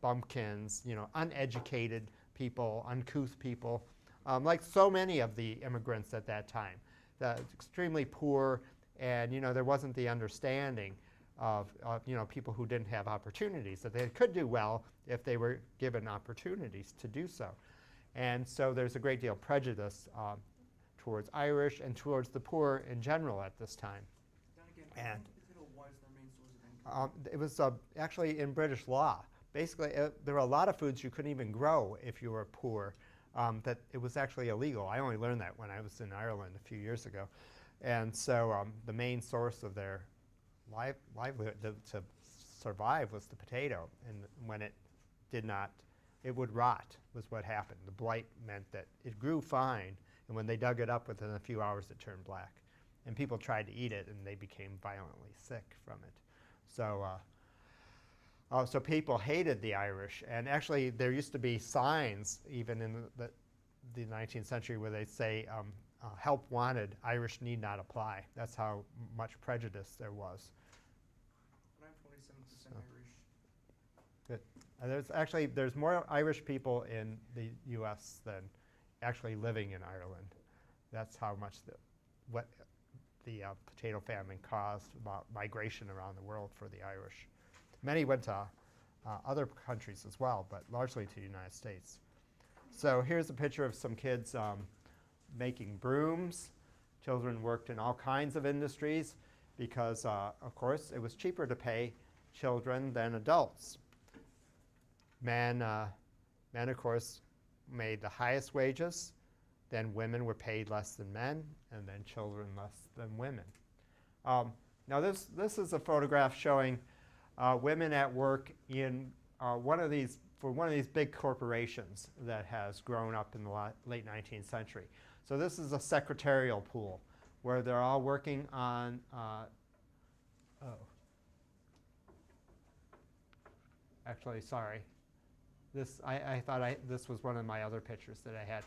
bumpkins, uneducated people, uncouth people, like so many of the immigrants at that time. Extremely poor, and there wasn't the understanding of people who didn't have opportunities, that they could do well if they were given opportunities to do so. And so there's a great deal of prejudice towards Irish and towards the poor in general at this time. Then again, And potato was their main source of income. it was actually in British law. Basically, there were a lot of foods you couldn't even grow if you were poor, that it was actually illegal. I only learned that when I was in Ireland a few years ago. And so the main source of their livelihood to survive was the potato. And when it did not, it would rot, was what happened. The blight meant that it grew fine, and when they dug it up within a few hours, it turned black. And people tried to eat it, and they became violently sick from it. So so people hated the Irish. And actually, there used to be signs, even in the 19th century, where they'd say, help wanted, Irish need not apply. That's how much prejudice there was. But I'm 27% Irish. Good. There's more Irish people in the U.S. than actually living in Ireland. That's how much what the potato famine caused about migration around the world for the Irish. Many went to other countries as well, but largely to the United States. So here's a picture of some kids making brooms. Children worked in all kinds of industries because, of course, it was cheaper to pay children than adults. Men, of course, made the highest wages. Then women were paid less than men, and then children less than women. Now this is a photograph showing women at work in one of these big corporations that has grown up in the late 19th century. So this is a secretarial pool where they're all working on, actually, sorry. I thought this was one of my other pictures that I had.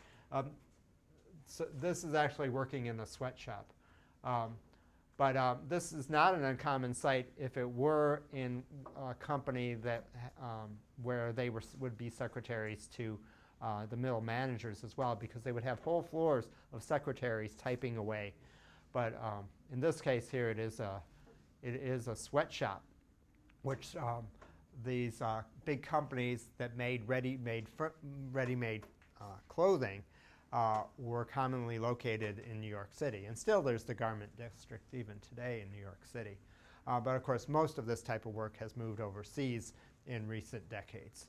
So this is actually working in a sweatshop. But this is not an uncommon sight if it were in a company that where they would be secretaries to the middle managers as well, because they would have whole floors of secretaries typing away. But in this case here, it is a sweatshop, which these big companies that made ready-made clothing were commonly located in New York City. And still there's the garment district even today in New York City. But of course, most of this type of work has moved overseas in recent decades.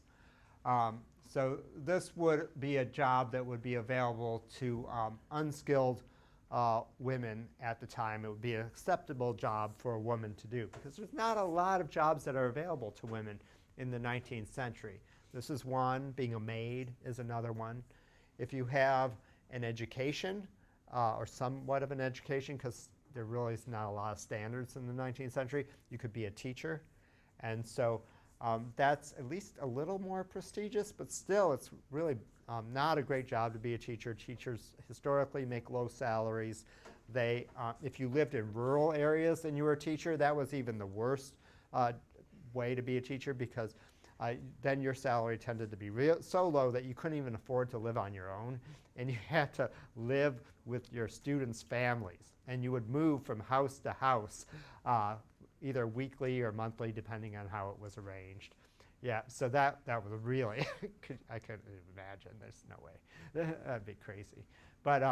So this would be a job that would be available to unskilled women at the time. It would be an acceptable job for a woman to do because there's not a lot of jobs that are available to women in the 19th century. This is one. Being a maid is another one. If you have an education or somewhat of an education, because there really is not a lot of standards in the 19th century, you could be a teacher. And so that's at least a little more prestigious, but still it's really not a great job to be a teacher. Teachers historically make low salaries. They, if you lived in rural areas and you were a teacher, that was even the worst way to be a teacher because then your salary tended to be so low that you couldn't even afford to live on your own, and you had to live with your students' families. And you would move from house to house, either weekly or monthly, depending on how it was arranged. Yeah, so that was really, I couldn't imagine. There's no way. That'd be crazy. But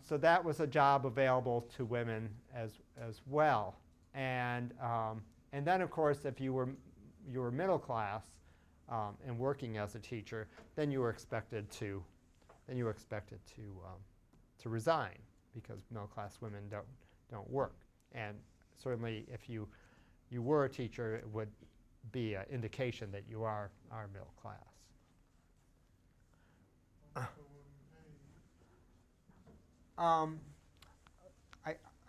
so that was a job available to women as well. And then, of course, if you were middle class and working as a teacher, then you were expected to resign because middle class women don't work. And certainly, if you were a teacher, it would be an indication that you are middle class. I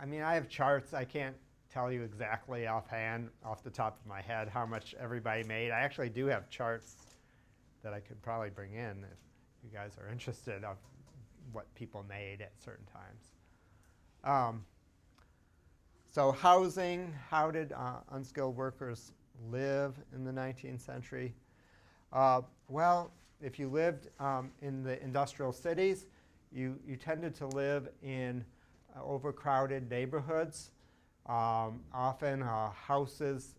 mean, I have charts. I can't tell you exactly offhand, off the top of my head, how much everybody made. I actually do have charts that I could probably bring in if you guys are interested of what people made at certain times. So housing, how did unskilled workers live in the 19th century? Well, if you lived in the industrial cities, you tended to live in overcrowded neighborhoods. Often houses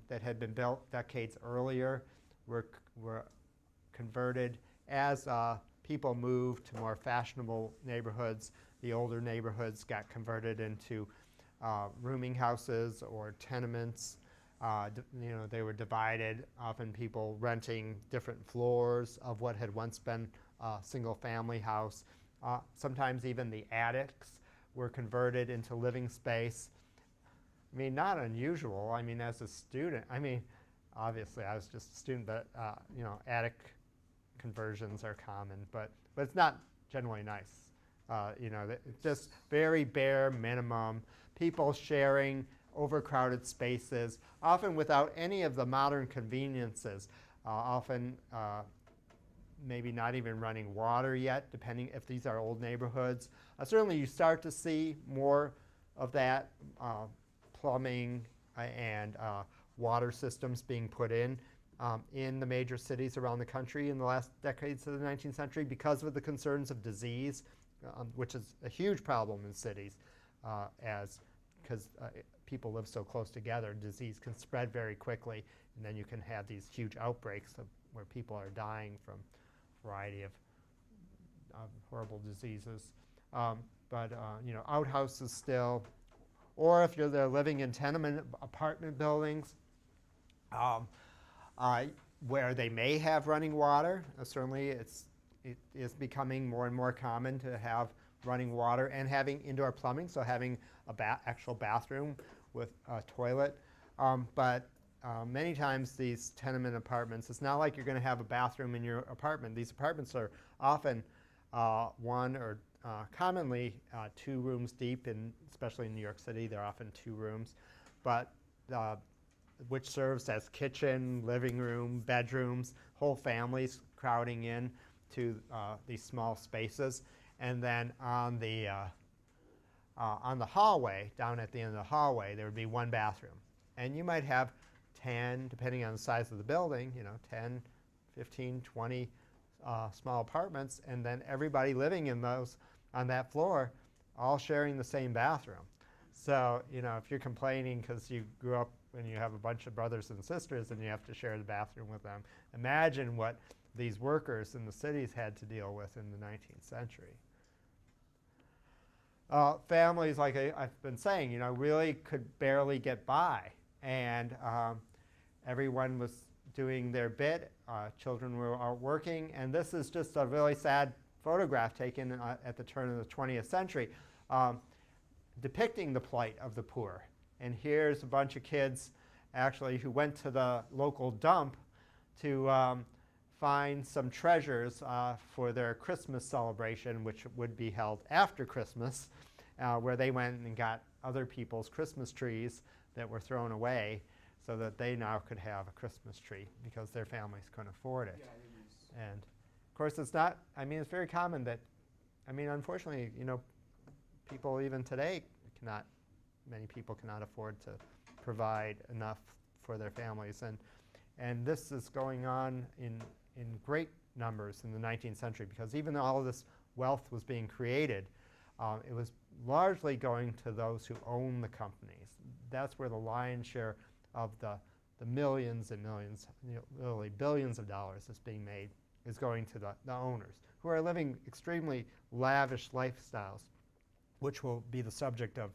that had been built decades earlier were converted as people moved to more fashionable neighborhoods. The older neighborhoods got converted into rooming houses or tenements. They were divided, often people renting different floors of what had once been a single-family house. Sometimes even the attics were converted into living space. I mean, not unusual. I mean, as a student, I mean, obviously I was just a student, but attic conversions are common, but it's not generally nice. It's just very bare minimum. People sharing overcrowded spaces, often without any of the modern conveniences. Often maybe not even running water yet, depending if these are old neighborhoods. Certainly you start to see more of that plumbing and water systems being put in the major cities around the country in the last decades of the 19th century because of the concerns of disease, which is a huge problem in cities because people live so close together. Disease can spread very quickly, and then you can have these huge outbreaks where people are dying from a variety of horrible diseases. But outhouses still, or if they're living in tenement apartment buildings where they may have running water. Certainly it is becoming more and more common to have running water and having indoor plumbing, so having an actual bathroom with a toilet. But many times these tenement apartments, it's not like you're going to have a bathroom in your apartment. These apartments are often one or commonly 2 rooms deep, especially in New York City, they're often 2 rooms, but which serves as kitchen, living room, bedrooms, whole families crowding in to these small spaces. And then on the hallway, down at the end of the hallway, there would be 1 bathroom. And you might have 10, depending on the size of the building, 10, 15, 20 small apartments, and then everybody living in those on that floor, all sharing the same bathroom. So, if you're complaining because you grew up and you have a bunch of brothers and sisters and you have to share the bathroom with them, imagine what these workers in the cities had to deal with in the 19th century. Families, like I've been saying, really could barely get by, and everyone was doing their bit. Children were out working, and this is just a really sad photograph taken at the turn of the 20th century depicting the plight of the poor. And here's a bunch of kids actually who went to the local dump to find some treasures for their Christmas celebration, which would be held after Christmas, where they went and got other people's Christmas trees that were thrown away so that they now could have a Christmas tree because their families couldn't afford it. Yeah, it was. And of course it's not, I mean, it's very common that, I mean, unfortunately, you know, people even today cannot, many people cannot afford to provide enough for their families. And this is going on in great numbers in the 19th century, because even though all of this wealth was being created, it was largely going to those who own the companies. That's where the lion's share of the millions and millions, you know, literally billions of dollars that's being made is going to the owners, who are living extremely lavish lifestyles, which will be the subject of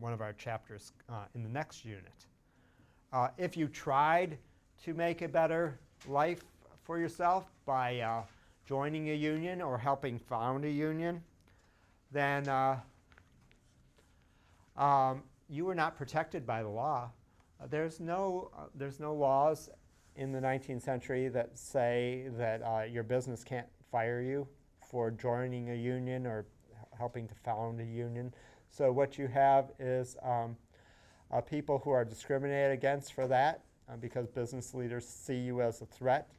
one of our chapters in the next unit. If you tried to make a better life for yourself by joining a union or helping found a union, then you were not protected by the law. There's no laws in the 19th century that say that your business can't fire you for joining a union or helping to found a union. So what you have is people who are discriminated against for that because business leaders see you as a threat.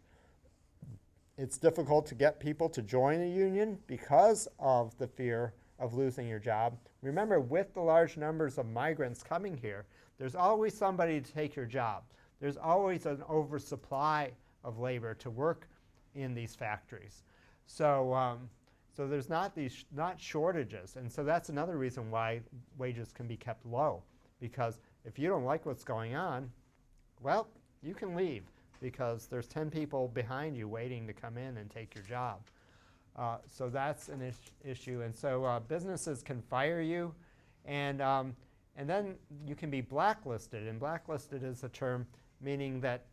It's difficult to get people to join a union because of the fear of losing your job. Remember, with the large numbers of migrants coming here, there's always somebody to take your job. There's always an oversupply of labor to work in these factories. So, so there's not shortages, and so that's another reason why wages can be kept low. Because if you don't like what's going on, well, you can leave because there's 10 people behind you waiting to come in and take your job. So that's an issue, and so businesses can fire you, and then you can be blacklisted. And blacklisted is a term meaning that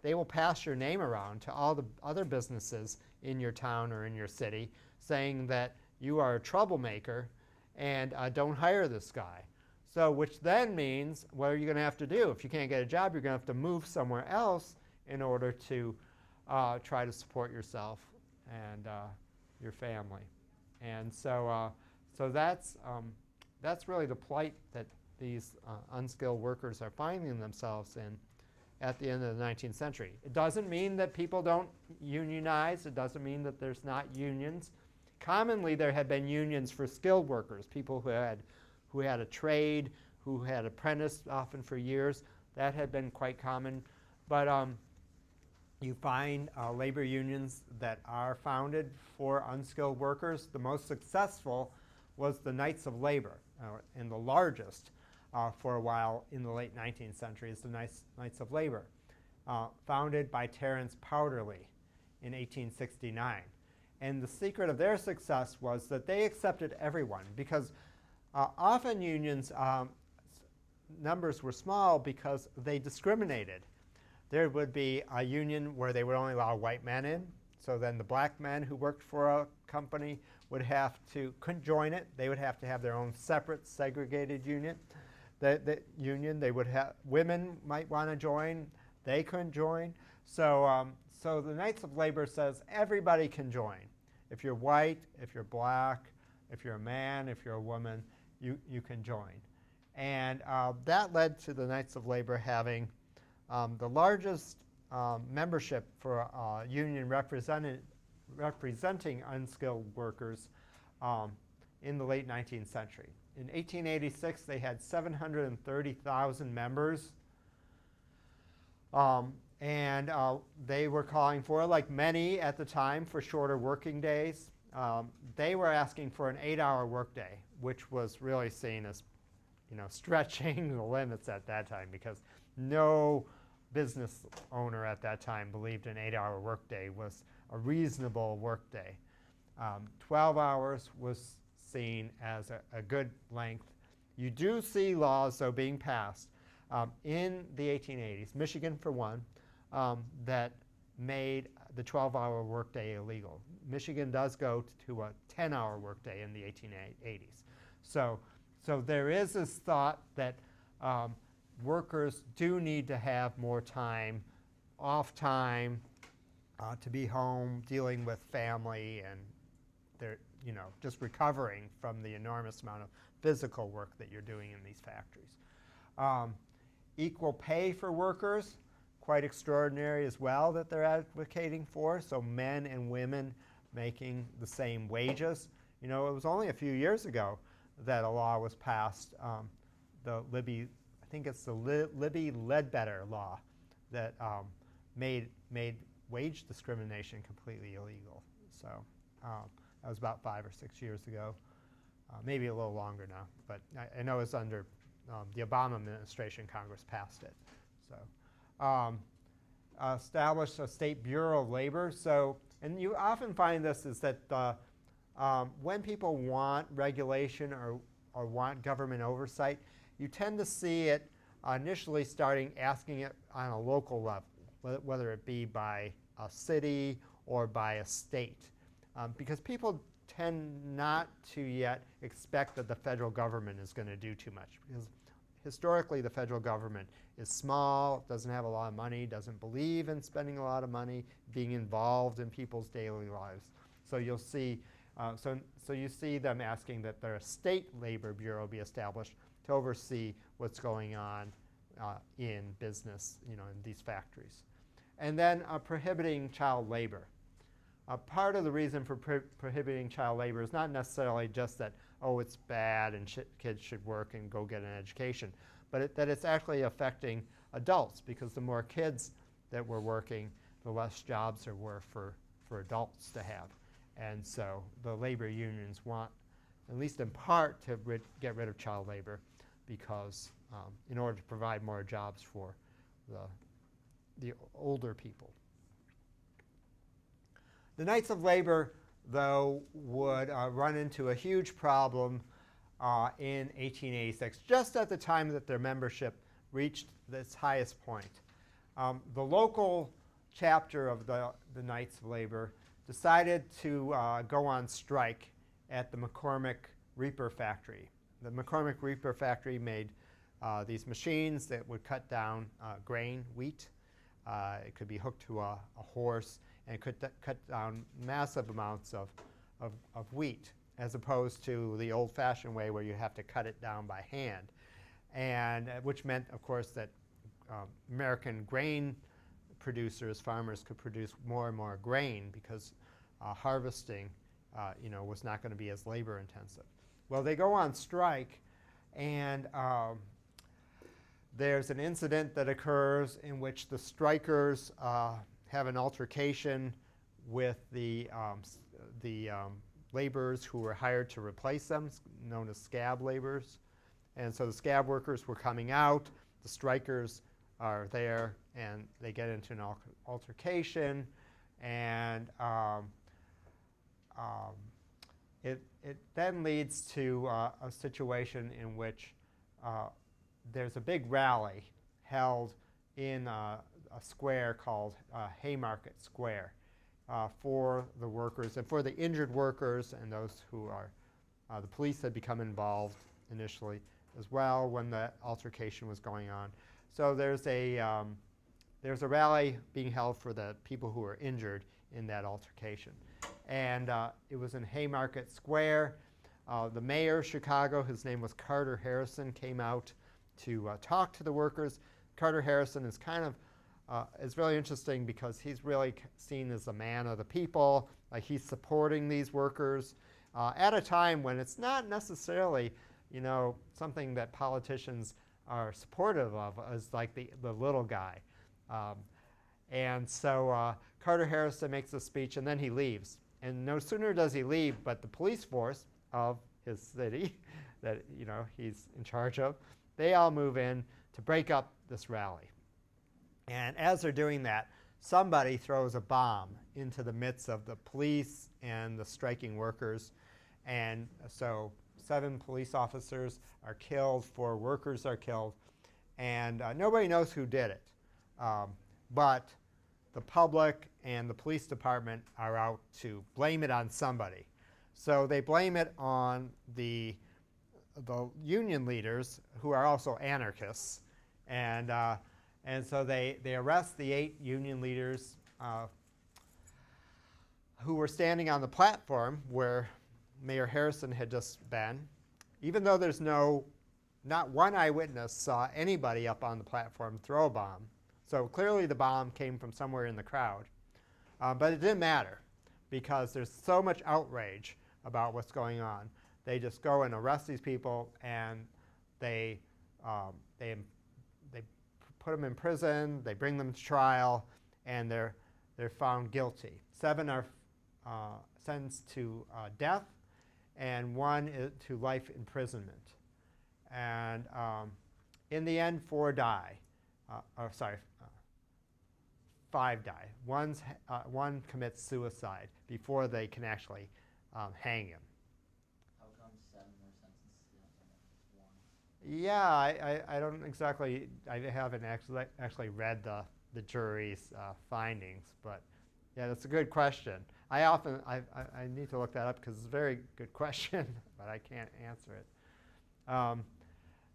they will pass your name around to all the other businesses in your town or in your city, saying that you are a troublemaker and don't hire this guy. So which then means, what are you going to have to do? If you can't get a job, you're going to have to move somewhere else in order to try to support yourself and your family. And so, so that's really the plight that these unskilled workers are finding themselves in at the end of the 19th century. It doesn't mean that people don't unionize. It doesn't mean that there's not unions. Commonly, there had been unions for skilled workers, people who had a trade, who had apprenticed often for years. That had been quite common. But you find labor unions that are founded for unskilled workers. The most successful was the Knights of Labor, and the largest for a while in the late 19th century is the Knights of Labor, founded by Terence Powderly in 1869. And the secret of their success was that they accepted everyone, because often unions numbers were small because they discriminated. There would be a union where they would only allow white men in, so then the black men who worked for a company couldn't join it. They would have to have their own separate, segregated union. The union, they would have, women might want to join, they couldn't join. So, so the Knights of Labor says everybody can join. If you're white, if you're black, if you're a man, if you're a woman, you can join. And that led to the Knights of Labor having the largest membership for a union representing unskilled workers in the late 19th century. In 1886, they had 730,000 members, and they were calling for, like many at the time, for shorter working days. They were asking for an 8-hour workday, which was really seen as, you know, stretching the limits at that time, because no business owner at that time believed an 8-hour workday was a reasonable workday. 12 hours was seen as a good length. You do see laws, though, being passed in the 1880s, Michigan for one, that made the 12-hour workday illegal. Michigan does go to a 10-hour workday in the 1880s. So there is this thought that workers do need to have more time, off time, to be home, dealing with family, and they're, just recovering from the enormous amount of physical work that you're doing in these factories. Equal pay for workers, quite extraordinary as well that they're advocating for. So men and women making the same wages. It was only a few years ago that a law was passed, the Libby, I think it's the Libby-Ledbetter law, that made wage discrimination completely illegal. So that was about 5 or 6 years ago, maybe a little longer now. But I know it's under the Obama administration. Congress passed it. So established a State Bureau of Labor. So, and you often find this is that when people want regulation or want government oversight, you tend to see it initially asking it on a local level, whether it be by a city or by a state. Because people tend not to yet expect that the federal government is going to do too much. Because historically, the federal government is small, doesn't have a lot of money, doesn't believe in spending a lot of money, being involved in people's daily lives. So you'll see, so you see them asking that their state labor bureau be established to oversee what's going on in business, in these factories. And then prohibiting child labor. Part of the reason for prohibiting child labor is not necessarily just that, oh, it's bad and kids should work and go get an education, but that it's actually affecting adults, because the more kids that were working, the less jobs there were for adults to have. And so the labor unions want, at least in part, to get rid of child labor, because in order to provide more jobs for the older people. The Knights of Labor, though, would run into a huge problem in 1886, just at the time that their membership reached its highest point. The local chapter of the Knights of Labor decided to go on strike at the McCormick Reaper factory. The McCormick Reaper factory made these machines that would cut down grain, wheat. It could be hooked to a horse, and it could cut down massive amounts of wheat, as opposed to the old-fashioned way where you have to cut it down by hand, and which meant, of course, that American grain producers, farmers, could produce more and more grain, because harvesting, was not going to be as labor-intensive. Well, they go on strike, and there's an incident that occurs in which the strikers have an altercation with the laborers who were hired to replace them, known as scab laborers. And so the scab workers were coming out, the strikers are there, and they get into an altercation, and it then leads to a situation in which there's a big rally held in a square called Haymarket Square for the workers and for the injured workers and those who are, the police had become involved initially as well when the altercation was going on. So there's a rally being held for the people who were injured in that altercation. And it was in Haymarket Square. The mayor of Chicago, his name was Carter Harrison, came out to talk to the workers. Carter Harrison is kind of, is really interesting because he's really seen as a man of the people. Like, he's supporting these workers at a time when it's not necessarily, something that politicians are supportive of, as like the little guy. And so Carter Harrison makes a speech, and then he leaves. And no sooner does he leave, but the police force of his city that he's in charge of, they all move in to break up this rally. And as they're doing that, somebody throws a bomb into the midst of the police and the striking workers. And so 7 police officers are killed, 4 workers are killed, and nobody knows who did it. But the public and the police department are out to blame it on somebody. So they blame it on the union leaders, who are also anarchists, and so they arrest the 8 union leaders who were standing on the platform where Mayor Harrison had just been, even though there's not one eyewitness saw anybody up on the platform throw a bomb. So clearly the bomb came from somewhere in the crowd. But it didn't matter, because there's so much outrage about what's going on. They just go and arrest these people, and they put them in prison, they bring them to trial, and they're found guilty. 7 are sentenced to death, and 1 is to life imprisonment. And in the end, 4 die. 5 die. One commits suicide before they can actually hang him. How come 7 were sentenced to death and 1? Yeah, I don't exactly. I haven't actually read the jury's findings, but yeah, that's a good question. I need to look that up because it's a very good question, but I can't answer it.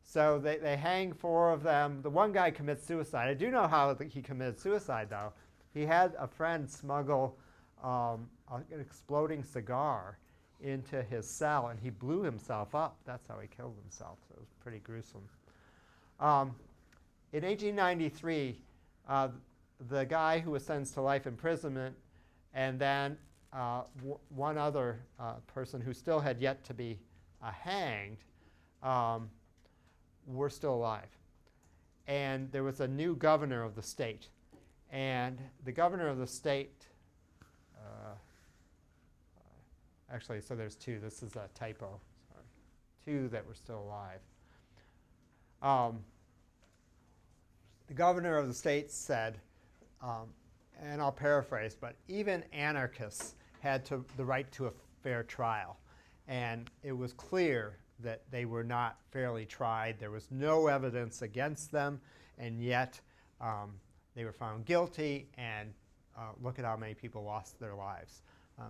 So they hang 4 of them. The one guy commits suicide. I do know how he committed suicide, though. He had a friend smuggle an exploding cigar into his cell, and he blew himself up. That's how he killed himself. So it was pretty gruesome. In 1893, the guy who was sentenced to life imprisonment, and then one other person who still had yet to be hanged, were still alive. And there was a new governor of the state. And the governor of the state, actually, so there's 2. This is a typo. Sorry. 2 that were still alive. The governor of the state said, and I'll paraphrase, but even anarchists had the right to a fair trial. And it was clear that they were not fairly tried. There was no evidence against them, and yet they were found guilty, and look at how many people lost their lives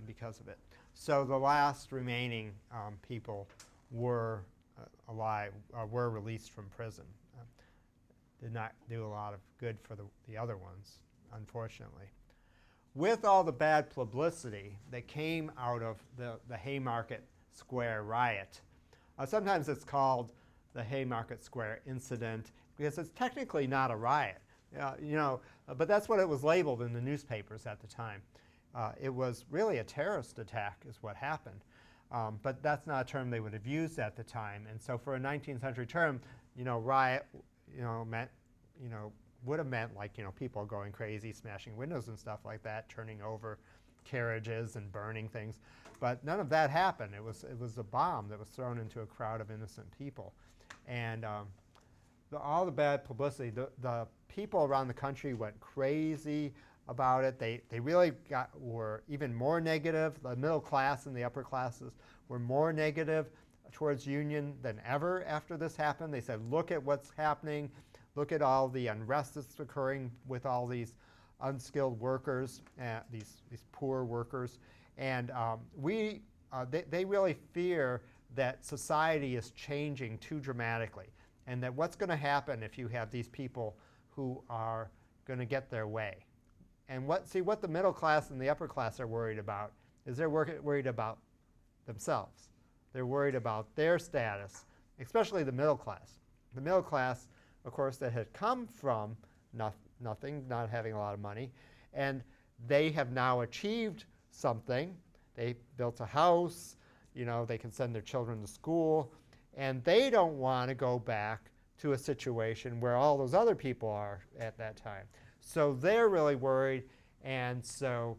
because of it. So the last remaining people were alive, were released from prison. Did not do a lot of good for the other ones, unfortunately. With all the bad publicity that came out of the Haymarket Square riot, sometimes it's called the Haymarket Square incident because it's technically not a riot, but that's what it was labeled in the newspapers at the time. It was really a terrorist attack is what happened, but that's not a term they would have used at the time. And so for a 19th century term, riot, meant, would have meant like, people going crazy, smashing windows and stuff like that, turning over carriages and burning things. But none of that happened. It was a bomb that was thrown into a crowd of innocent people. And all the bad publicity, the people around the country went crazy about it. They really were even more negative. The middle class and the upper classes were more negative towards union than ever after this happened. They said, look at what's happening. Look at all the unrest that's occurring with all these unskilled workers, these poor workers. And they really fear that society is changing too dramatically, and that what's going to happen if you have these people who are going to get their way. And what the middle class and the upper class are worried about is they're worried about themselves. They're worried about their status, especially the middle class. The middle class, of course, that had come from nothing, not having a lot of money, and they have now achieved something. They built a house, they can send their children to school, and they don't want to go back to a situation where all those other people are at that time. So they're really worried, and so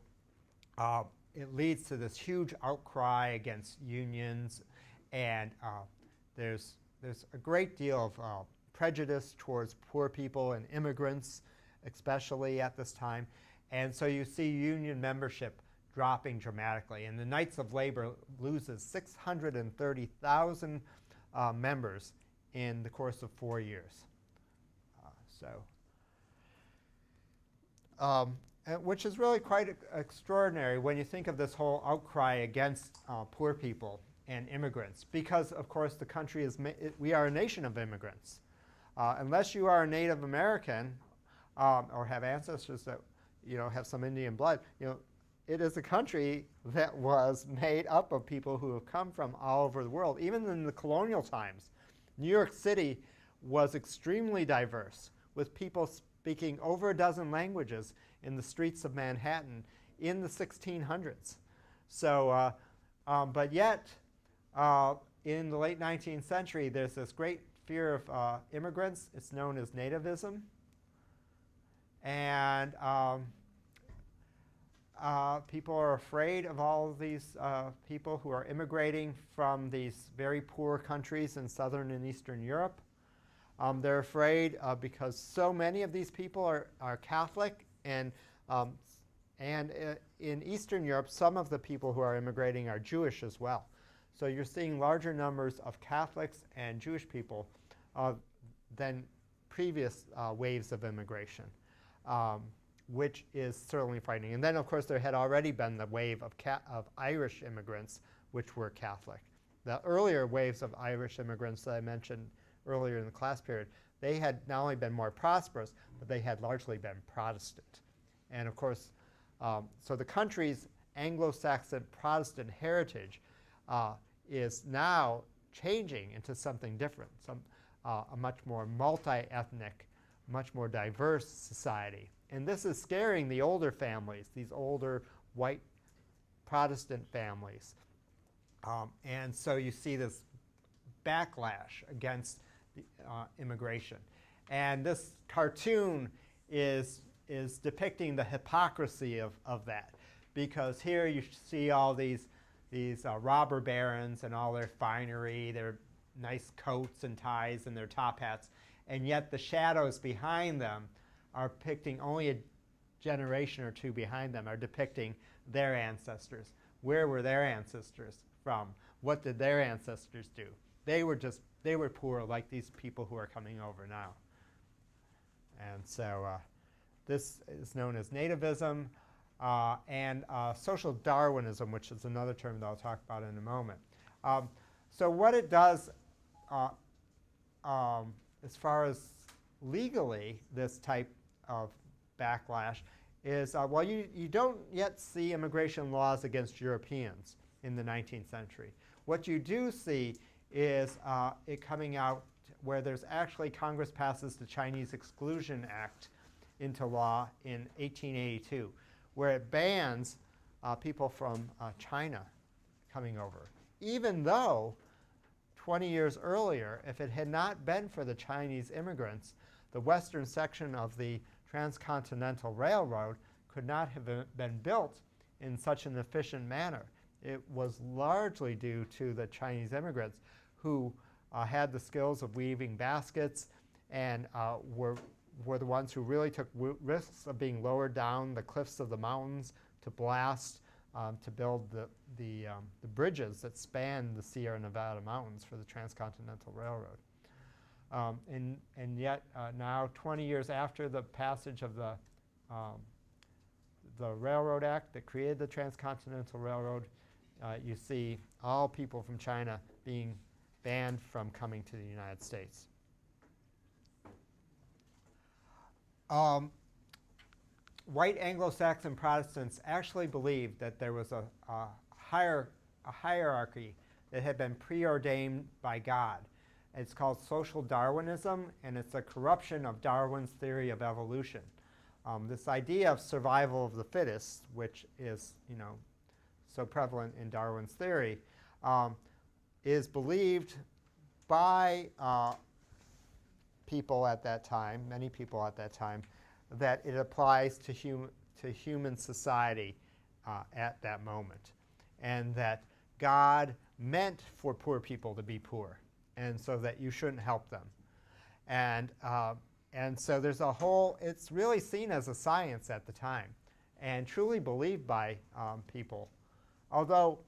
it leads to this huge outcry against unions, and there's a great deal of prejudice towards poor people and immigrants, especially at this time. And so you see union membership dropping dramatically. And the Knights of Labor loses 630,000 members in the course of 4 years. which is really quite extraordinary when you think of this whole outcry against poor people and immigrants, because of course the country is we are a nation of immigrants. Unless you are a Native American or have ancestors that have some Indian blood, it is a country that was made up of people who have come from all over the world. Even in the colonial times, New York City was extremely diverse, with people speaking over a dozen languages in the streets of Manhattan in the 1600s. So, but yet, in the late 19th century, there's this great fear of immigrants. It's known as nativism. And people are afraid of all of these people who are immigrating from these very poor countries in Southern and Eastern Europe. They're afraid because so many of these people are Catholic, and in Eastern Europe, some of the people who are immigrating are Jewish as well. So you're seeing larger numbers of Catholics and Jewish people than previous waves of immigration, which is certainly frightening. And then, of course, there had already been the wave of Irish immigrants, which were Catholic. The earlier waves of Irish immigrants that I mentioned earlier in the class period, they had not only been more prosperous, but they had largely been Protestant. And of course, so the country's Anglo-Saxon Protestant heritage is now changing into something different, a much more multi-ethnic, much more diverse society. And this is scaring the older families, these older white Protestant families. And so you see this backlash against immigration. And this cartoon is depicting the hypocrisy of that, because here you see all these robber barons and all their finery, their nice coats and ties and their top hats, and yet the shadows behind them are depicting, only a generation or two behind them are depicting their ancestors. Where were their ancestors from? What did their ancestors do? They were poor like these people who are coming over now. And so this is known as nativism and social Darwinism, which is another term that I'll talk about in a moment. So what it does as far as legally, this type of backlash is, well, you don't yet see immigration laws against Europeans in the 19th century. What you do see is it coming out where there's actually Congress passes the Chinese Exclusion Act into law in 1882, where it bans people from China coming over. Even though 20 years earlier, if it had not been for the Chinese immigrants, the western section of the Transcontinental Railroad could not have been built in such an efficient manner. It was largely due to the Chinese immigrants who had the skills of weaving baskets and were the ones who really took risks of being lowered down the cliffs of the mountains to blast, to build the bridges that span the Sierra Nevada mountains for the Transcontinental Railroad. And yet now, 20 years after the passage of the Railroad Act that created the Transcontinental Railroad, you see all people from China being banned from coming to the United States. White Anglo-Saxon Protestants actually believed that there was a hierarchy that had been preordained by God. It's called social Darwinism, and it's a corruption of Darwin's theory of evolution. This idea of survival of the fittest, which is, so prevalent in Darwin's theory, is believed by people at that time, many people at that time, that it applies to human society at that moment, and that God meant for poor people to be poor, and so that you shouldn't help them. And so there's a whole, it's really seen as a science at the time and truly believed by people. Although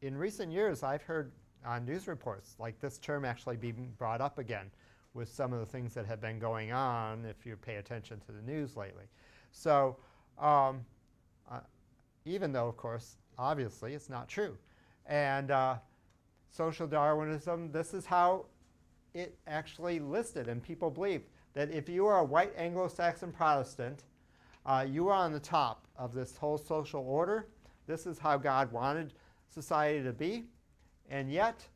in recent years I've heard on news reports like this term actually being brought up again with some of the things that have been going on if you pay attention to the news lately. So um, even though, of course, obviously it's not true. And social Darwinism, this is how it actually listed, and people believe that if you are a white Anglo-Saxon Protestant, you are on the top of this whole social order. This is how God wanted society to be, and yet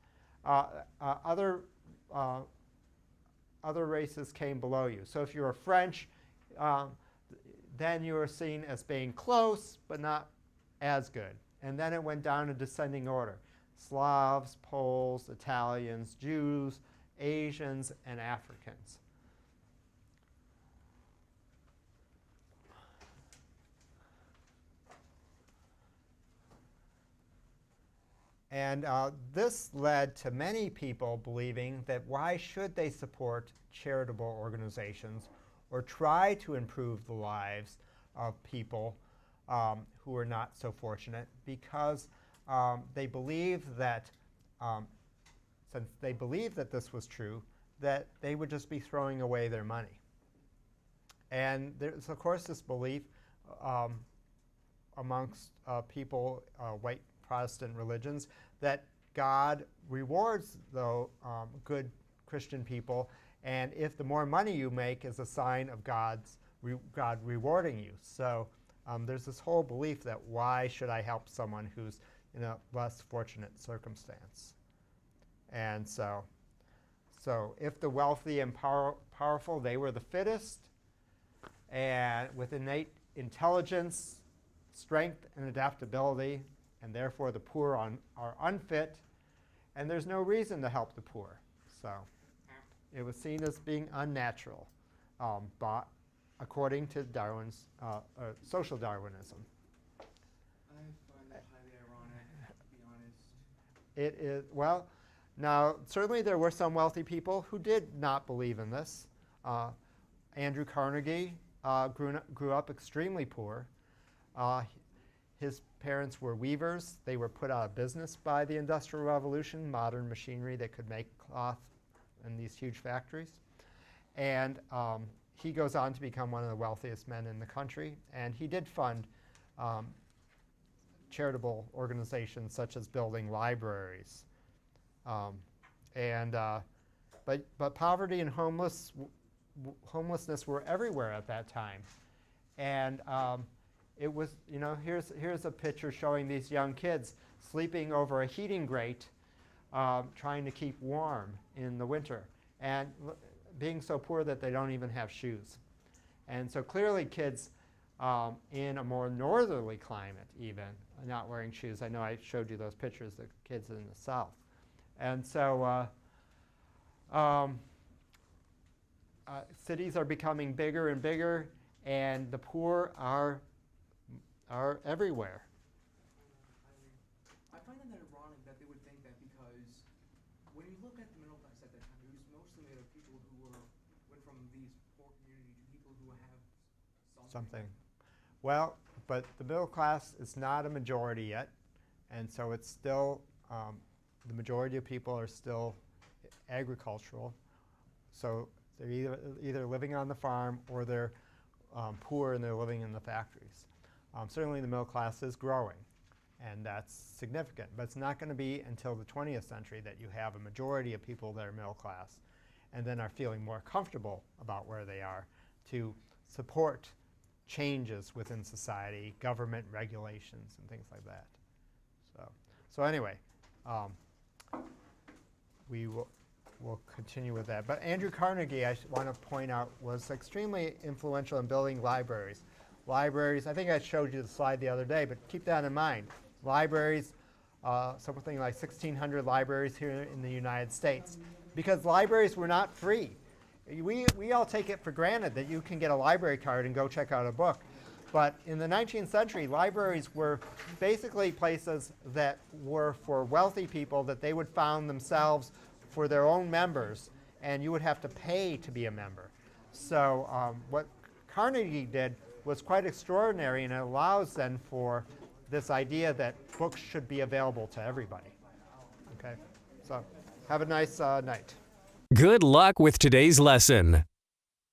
other races came below you. So if you were French, then you were seen as being close, but not as good. And then it went down in descending order. Slavs, Poles, Italians, Jews, Asians, and Africans. And this led to many people believing that why should they support charitable organizations or try to improve the lives of people who are not so fortunate, because they believe that since they believed that this was true, that they would just be throwing away their money. And there's, of course, this belief amongst people, white Protestant religions, that God rewards the good Christian people, and if the more money you make is a sign of God rewarding you. So there's this whole belief that why should I help someone who's in a less fortunate circumstance? And so if the wealthy and powerful, they were the fittest, and with innate intelligence, strength, and adaptability, and therefore the poor are unfit, and there's no reason to help the poor. So it was seen as being unnatural, but according to Darwin's social Darwinism. I find that highly ironic, to be honest. It is, well, now certainly there were some wealthy people who did not believe in this. Andrew Carnegie grew up extremely poor. His parents were weavers. They were put out of business by the Industrial Revolution, modern machinery that could make cloth in these huge factories. And he goes on to become one of the wealthiest men in the country. And he did fund charitable organizations such as building libraries. But poverty and homelessness were everywhere at that time. And it was, here's a picture showing these young kids sleeping over a heating grate, trying to keep warm in the winter, and being so poor that they don't even have shoes. And so clearly kids in a more northerly climate even, not wearing shoes. I know I showed you those pictures of kids in the south. And so cities are becoming bigger and bigger, and the poor are everywhere. I find that ironic that they would think that, because when you look at the middle class at that time, it was mostly made of people who went from these poor communities to people who have something. Well, but the middle class is not a majority yet, and so it's still, the majority of people are still agricultural. So they're either living on the farm or they're poor and they're living in the factories. Certainly the middle class is growing, and that's significant. But it's not going to be until the 20th century that you have a majority of people that are middle class and then are feeling more comfortable about where they are to support changes within society, government regulations, and things like that. So anyway, we'll continue with that. But Andrew Carnegie, I want to point out, was extremely influential in building libraries. Libraries, I think I showed you the slide the other day, but keep that in mind. Libraries, something like 1,600 libraries here in the United States, because libraries were not free. We all take it for granted that you can get a library card and go check out a book. But in the 19th century, libraries were basically places that were for wealthy people, that they would found themselves for their own members, and you would have to pay to be a member. So what Carnegie did was quite extraordinary, and it allows then for this idea that books should be available to everybody. Okay, so have a nice night. Good luck with today's lesson.